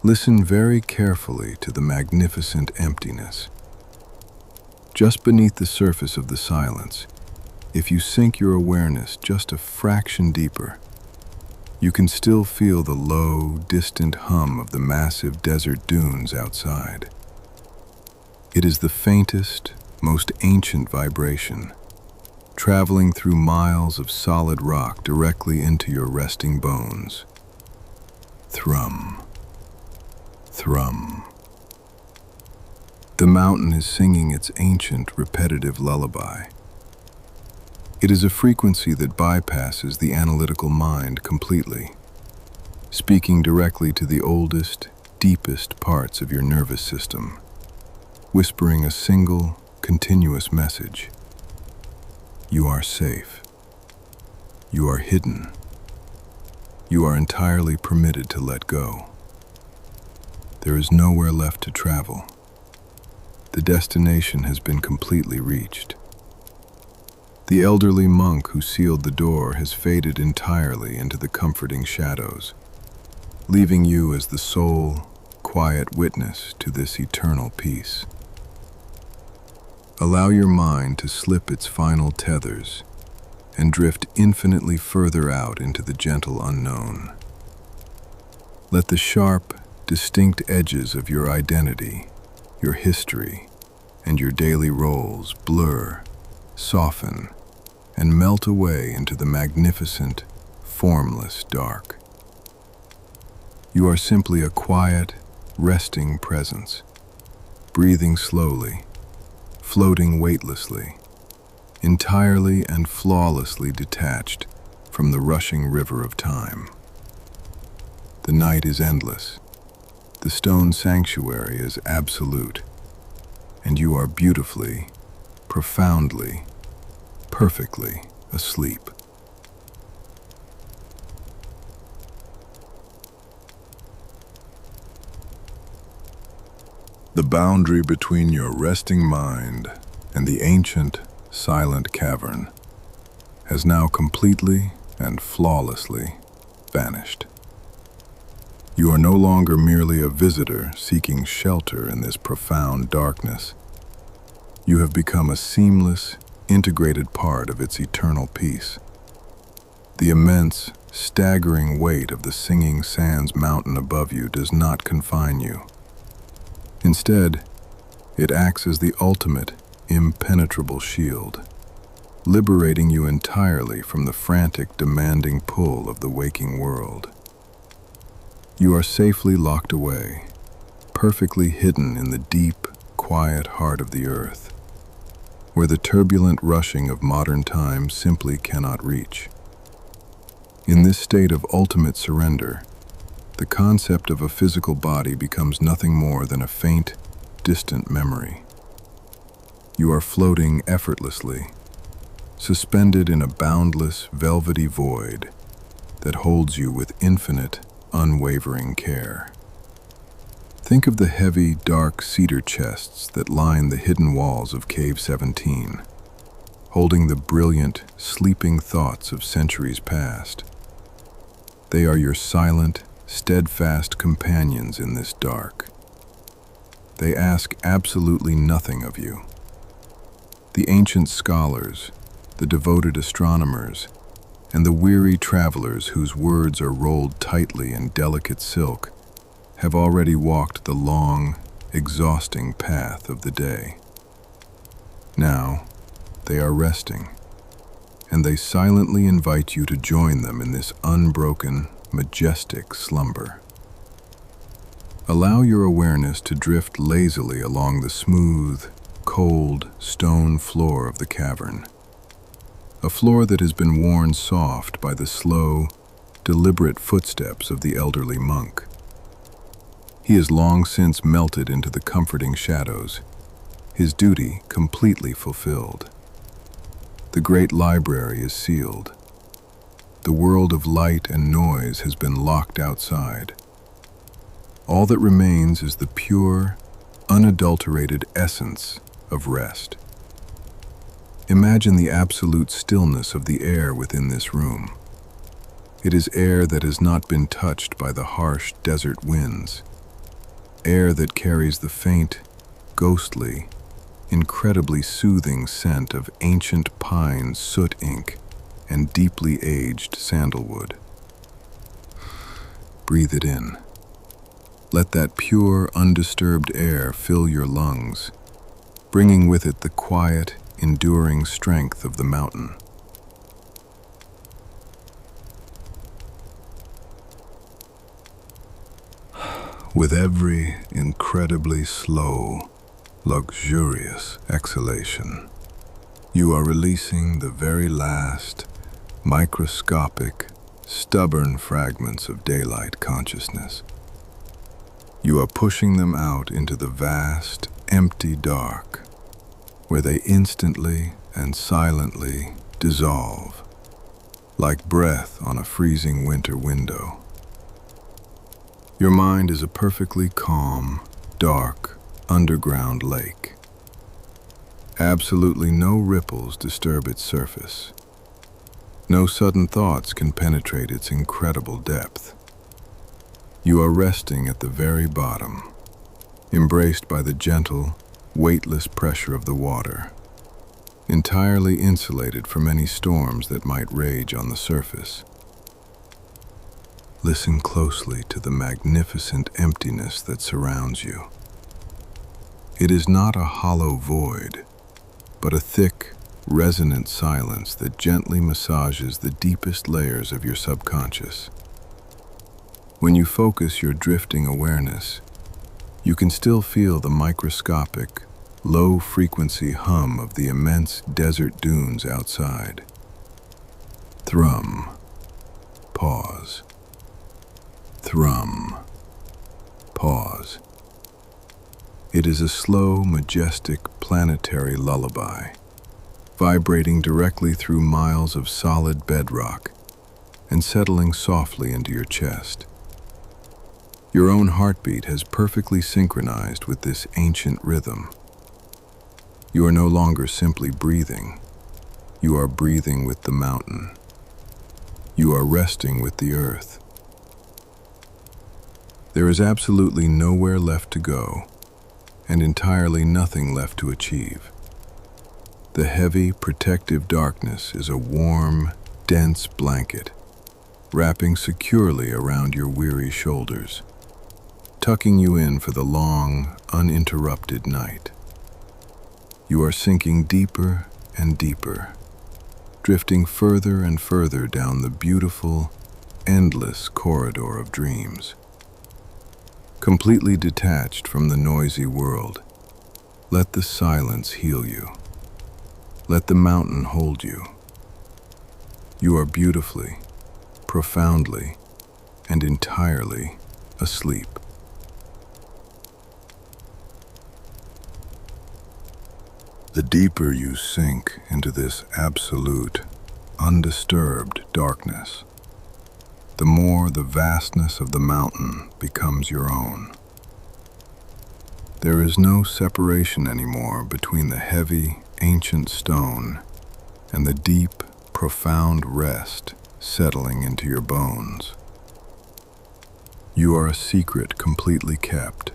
Listen very carefully to the magnificent emptiness. Just beneath the surface of the silence, if you sink your awareness just a fraction deeper, you can still feel the low, distant hum of the massive desert dunes outside. It is the faintest, most ancient vibration, traveling through miles of solid rock directly into your resting bones. Thrum. Thrum. The mountain is singing its ancient, repetitive lullaby. It is a frequency that bypasses the analytical mind completely, speaking directly to the oldest, deepest parts of your nervous system, whispering a single, continuous message. You are safe. You are hidden. You are entirely permitted to let go. There is nowhere left to travel. The destination has been completely reached. The elderly monk who sealed the door has faded entirely into the comforting shadows, leaving you as the sole, quiet witness to this eternal peace. Allow your mind to slip its final tethers and drift infinitely further out into the gentle unknown. Let the sharp, distinct edges of your identity, your history, and your daily roles blur, soften, and melt away into the magnificent, formless dark. You are simply a quiet, resting presence, breathing slowly, floating weightlessly, entirely and flawlessly detached from the rushing river of time. The night is endless. The stone sanctuary is absolute, and you are beautifully, profoundly, perfectly asleep. The boundary between your resting mind and the ancient, silent cavern has now completely and flawlessly vanished. You are no longer merely a visitor seeking shelter in this profound darkness. You have become a seamless, integrated part of its eternal peace. The immense, staggering weight of the Singing Sands mountain above you does not confine you. Instead, it acts as the ultimate, impenetrable shield, liberating you entirely from the frantic, demanding pull of the waking world. You are safely locked away, perfectly hidden in the deep, quiet heart of the earth, where the turbulent rushing of modern time simply cannot reach. In this state of ultimate surrender, the concept of a physical body becomes nothing more than a faint, distant memory. You are floating effortlessly, suspended in a boundless, velvety void that holds you with infinite, unwavering care. Think of the heavy, dark cedar chests that line the hidden walls of Cave 17, holding the brilliant, sleeping thoughts of centuries past. They are your silent, steadfast companions in this dark. They ask absolutely nothing of you. The ancient scholars, the devoted astronomers, and the weary travelers whose words are rolled tightly in delicate silk have already walked the long, exhausting path of the day. Now, they are resting, and they silently invite you to join them in this unbroken, majestic slumber. Allow your awareness to drift lazily along the smooth, cold stone floor of the cavern, a floor that has been worn soft by the slow, deliberate footsteps of the elderly monk. He has long since melted into the comforting shadows, his duty completely fulfilled. The great library is sealed. The world of light and noise has been locked outside. All that remains is the pure, unadulterated essence of rest. Imagine the absolute stillness of the air within this room. It is air that has not been touched by the harsh desert winds, air that carries the faint, ghostly, incredibly soothing scent of ancient pine soot ink and deeply aged sandalwood. Breathe it in. Let that pure, undisturbed air fill your lungs, bringing with it the quiet, enduring strength of the mountain. With every incredibly slow, luxurious exhalation, you are releasing the very last, microscopic, stubborn fragments of daylight consciousness. You are pushing them out into the vast, empty dark, where they instantly and silently dissolve, like breath on a freezing winter window. Your mind is a perfectly calm, dark, underground lake. Absolutely no ripples disturb its surface. No sudden thoughts can penetrate its incredible depth. You are resting at the very bottom, embraced by the gentle, weightless pressure of the water, entirely insulated from any storms that might rage on the surface. Listen closely to the magnificent emptiness that surrounds you. It is not a hollow void, but a thick, resonant silence that gently massages the deepest layers of your subconscious. When you focus your drifting awareness, you can still feel the microscopic, low-frequency hum of the immense desert dunes outside. Thrum. Pause. Thrum. Pause. It is a slow, majestic, planetary lullaby, vibrating directly through miles of solid bedrock and settling softly into your chest. Your own heartbeat has perfectly synchronized with this ancient rhythm. You are no longer simply breathing. You are breathing with the mountain. You are resting with the earth. There is absolutely nowhere left to go, and entirely nothing left to achieve. The heavy, protective darkness is a warm, dense blanket, wrapping securely around your weary shoulders, tucking you in for the long, uninterrupted night. You are sinking deeper and deeper, drifting further and further down the beautiful, endless corridor of dreams. Completely detached from the noisy world, let the silence heal you. Let the mountain hold you. You are beautifully, profoundly, and entirely asleep. The deeper you sink into this absolute, undisturbed darkness, the more the vastness of the mountain becomes your own. There is no separation anymore between the heavy, ancient stone and the deep, profound rest settling into your bones. You are a secret completely kept,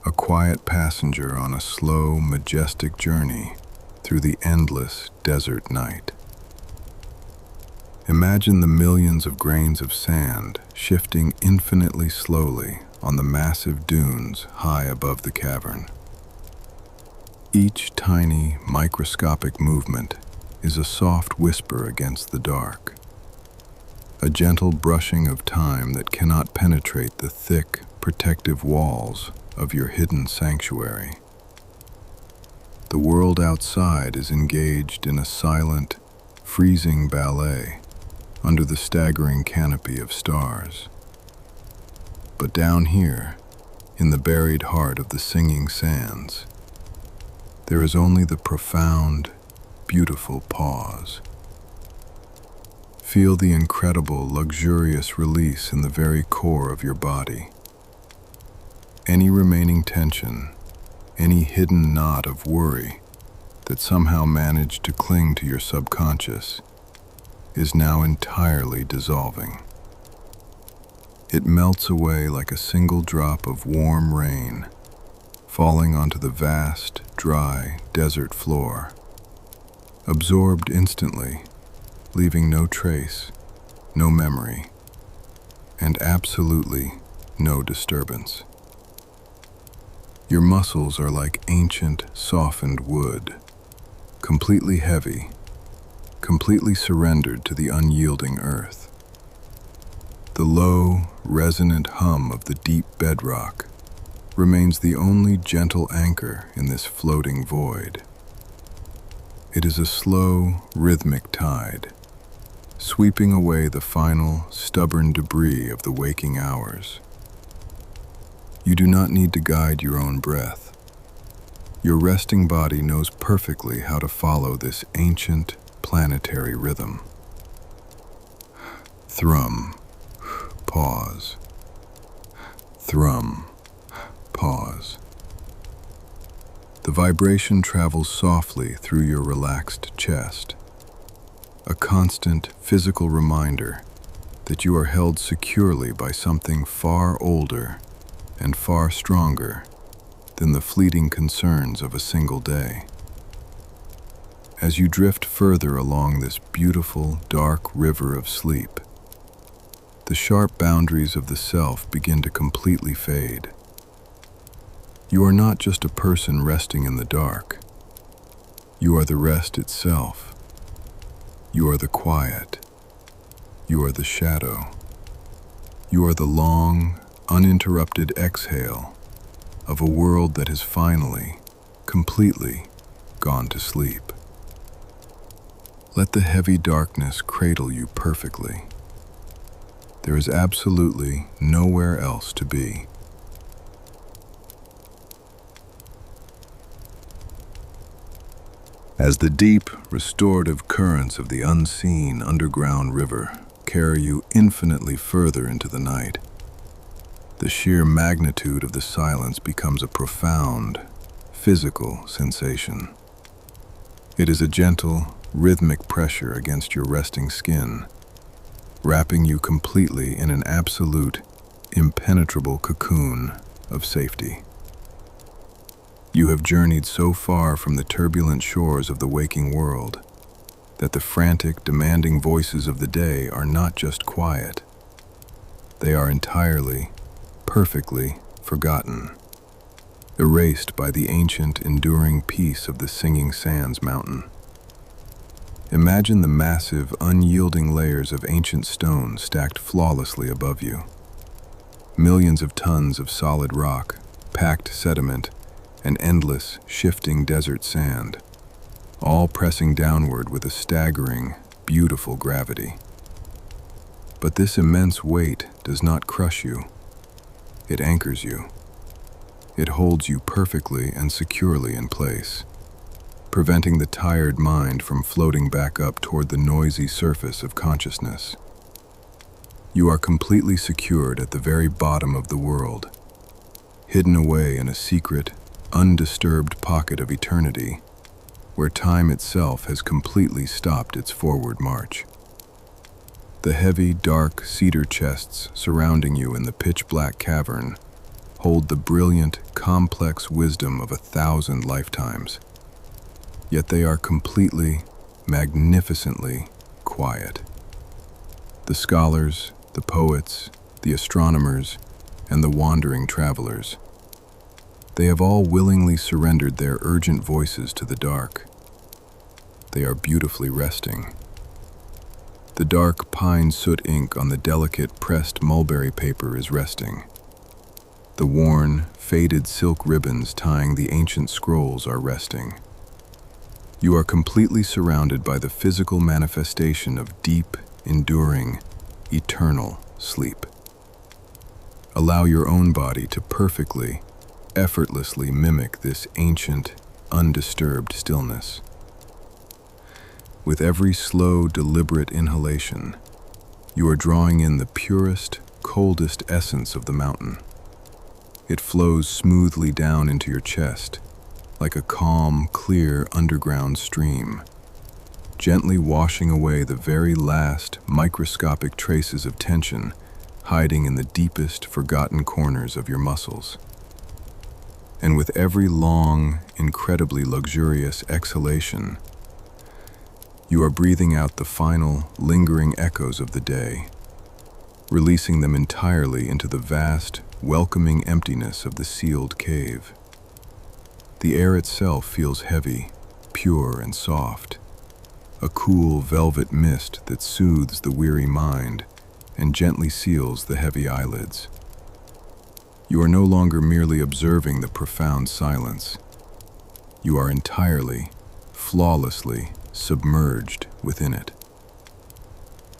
a quiet passenger on a slow, majestic journey through the endless desert night. Imagine the millions of grains of sand shifting infinitely slowly on the massive dunes high above the cavern. Each tiny, microscopic movement is a soft whisper against the dark, a gentle brushing of time that cannot penetrate the thick, protective walls of your hidden sanctuary. The world outside is engaged in a silent, freezing ballet under the staggering canopy of stars. But down here, in the buried heart of the singing sands, there is only the profound, beautiful pause. Feel the incredible, luxurious release in the very core of your body. Any remaining tension, any hidden knot of worry that somehow managed to cling to your subconscious is now entirely dissolving. It melts away like a single drop of warm rain, falling onto the vast, dry desert floor, absorbed instantly, leaving no trace, no memory, and absolutely no disturbance. Your muscles are like ancient, softened wood, completely heavy, completely surrendered to the unyielding earth. The low, resonant hum of the deep bedrock remains the only gentle anchor in this floating void. It is a slow, rhythmic tide, sweeping away the final, stubborn debris of the waking hours. You do not need to guide your own breath. Your resting body knows perfectly how to follow this ancient, planetary rhythm. Thrum, pause. Thrum, pause. The vibration travels softly through your relaxed chest, a constant physical reminder that you are held securely by something far older and far stronger than the fleeting concerns of a single day. As you drift further along this beautiful, dark river of sleep, the sharp boundaries of the self begin to completely fade. You are not just a person resting in the dark. You are the rest itself. You are the quiet. You are the shadow. You are the long, uninterrupted exhale of a world that has finally, completely gone to sleep. Let the heavy darkness cradle you perfectly. There is absolutely nowhere else to be. As the deep, restorative currents of the unseen underground river carry you infinitely further into the night, the sheer magnitude of the silence becomes a profound, physical sensation. It is a gentle, rhythmic pressure against your resting skin, wrapping you completely in an absolute, impenetrable cocoon of safety. You have journeyed so far from the turbulent shores of the waking world that the frantic, demanding voices of the day are not just quiet. They are entirely, perfectly forgotten, erased by the ancient, enduring peace of the Singing Sands Mountain. Imagine the massive, unyielding layers of ancient stone stacked flawlessly above you. Millions of tons of solid rock, packed sediment, and endless, shifting desert sand, all pressing downward with a staggering, beautiful gravity. But this immense weight does not crush you. It anchors you. It holds you perfectly and securely in place, preventing the tired mind from floating back up toward the noisy surface of consciousness. You are completely secured at the very bottom of the world, hidden away in a secret, undisturbed pocket of eternity where time itself has completely stopped its forward march. The heavy, dark cedar chests surrounding you in the pitch-black cavern hold the brilliant, complex wisdom of 1,000 lifetimes. Yet they are completely, magnificently quiet. The scholars, the poets, the astronomers, and the wandering travelers, they have all willingly surrendered their urgent voices to the dark. They are beautifully resting. The dark pine soot ink on the delicate pressed mulberry paper is resting. The worn, faded silk ribbons tying the ancient scrolls are resting. You are completely surrounded by the physical manifestation of deep, enduring, eternal sleep. Allow your own body to perfectly, effortlessly mimic this ancient, undisturbed stillness. With every slow, deliberate inhalation, you are drawing in the purest, coldest essence of the mountain. It flows smoothly down into your chest, like a calm, clear underground stream, gently washing away the very last microscopic traces of tension hiding in the deepest, forgotten corners of your muscles. And with every long, incredibly luxurious exhalation, you are breathing out the final, lingering echoes of the day, releasing them entirely into the vast, welcoming emptiness of the sealed cave. The air itself feels heavy, pure, and soft, a cool velvet mist that soothes the weary mind and gently seals the heavy eyelids. You are no longer merely observing the profound silence. You are entirely, flawlessly submerged within it.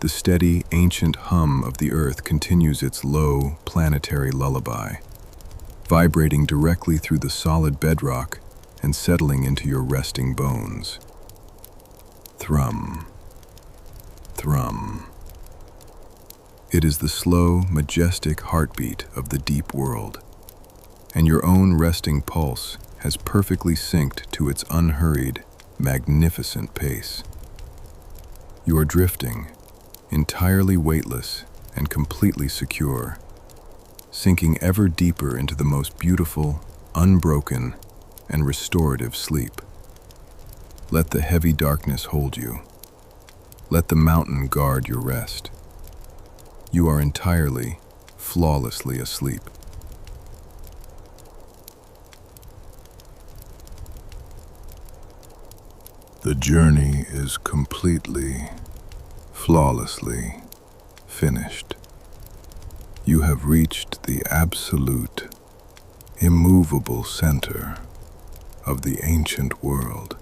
The steady, ancient hum of the earth continues its low, planetary lullaby, vibrating directly through the solid bedrock and settling into your resting bones. Thrum, thrum. It is the slow, majestic heartbeat of the deep world, and your own resting pulse has perfectly synced to its unhurried, magnificent pace. You are drifting, entirely weightless and completely secure, sinking ever deeper into the most beautiful, unbroken, and restorative sleep. Let the heavy darkness hold you. Let the mountain guard your rest. You are entirely, flawlessly asleep. The journey is completely, flawlessly finished. You have reached the absolute, immovable center of the ancient world.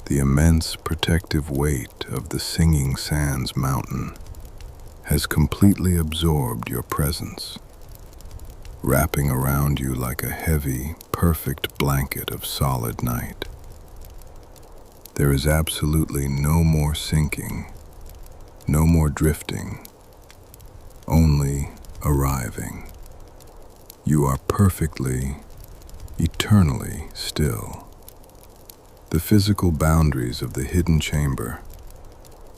The immense protective weight of the Singing Sands Mountain has completely absorbed your presence, wrapping around you like a heavy, perfect blanket of solid night. There is absolutely no more sinking, no more drifting, only arriving. You are perfectly, eternally still. The physical boundaries of the hidden chamber,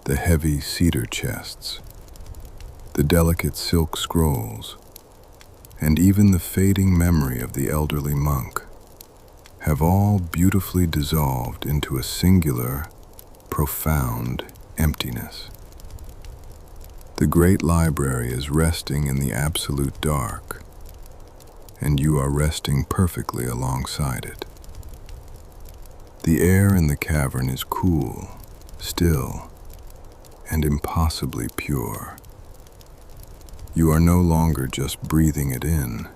the heavy cedar chests, the delicate silk scrolls, and even the fading memory of the elderly monk have all beautifully dissolved into a singular, profound emptiness. The great library is resting in the absolute dark, and you are resting perfectly alongside it. The air in the cavern is cool, still, and impossibly pure. You are no longer just breathing it in.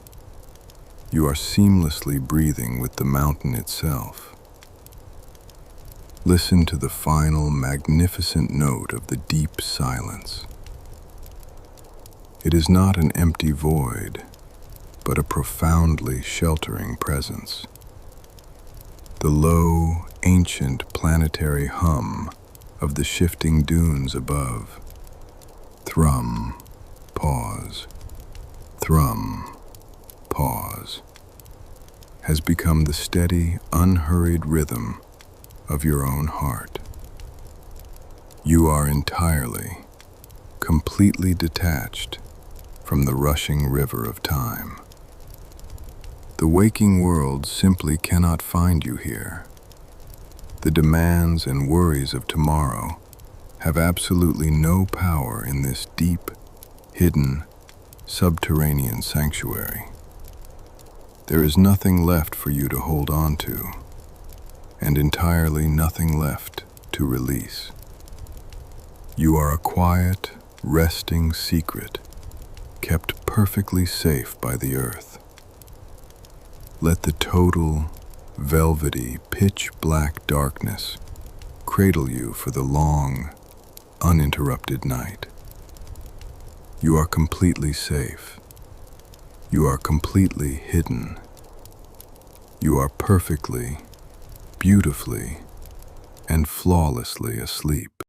You are seamlessly breathing with the mountain itself. Listen to the final magnificent note of the deep silence. It is not an empty void, but a profoundly sheltering presence. The low, ancient planetary hum of the shifting dunes above. Thrum, pause, thrum, pause, has become the steady, unhurried rhythm of your own heart. You are entirely, completely detached from the rushing river of time. The waking world simply cannot find you here. The demands and worries of tomorrow have absolutely no power in this deep, hidden, subterranean sanctuary. There is nothing left for you to hold on to, and entirely nothing left to release. You are a quiet, resting secret, kept perfectly safe by the earth. Let the total, velvety, pitch-black darkness cradle you for the long, uninterrupted night. You are completely safe. You are completely hidden. You are perfectly, beautifully, and flawlessly asleep.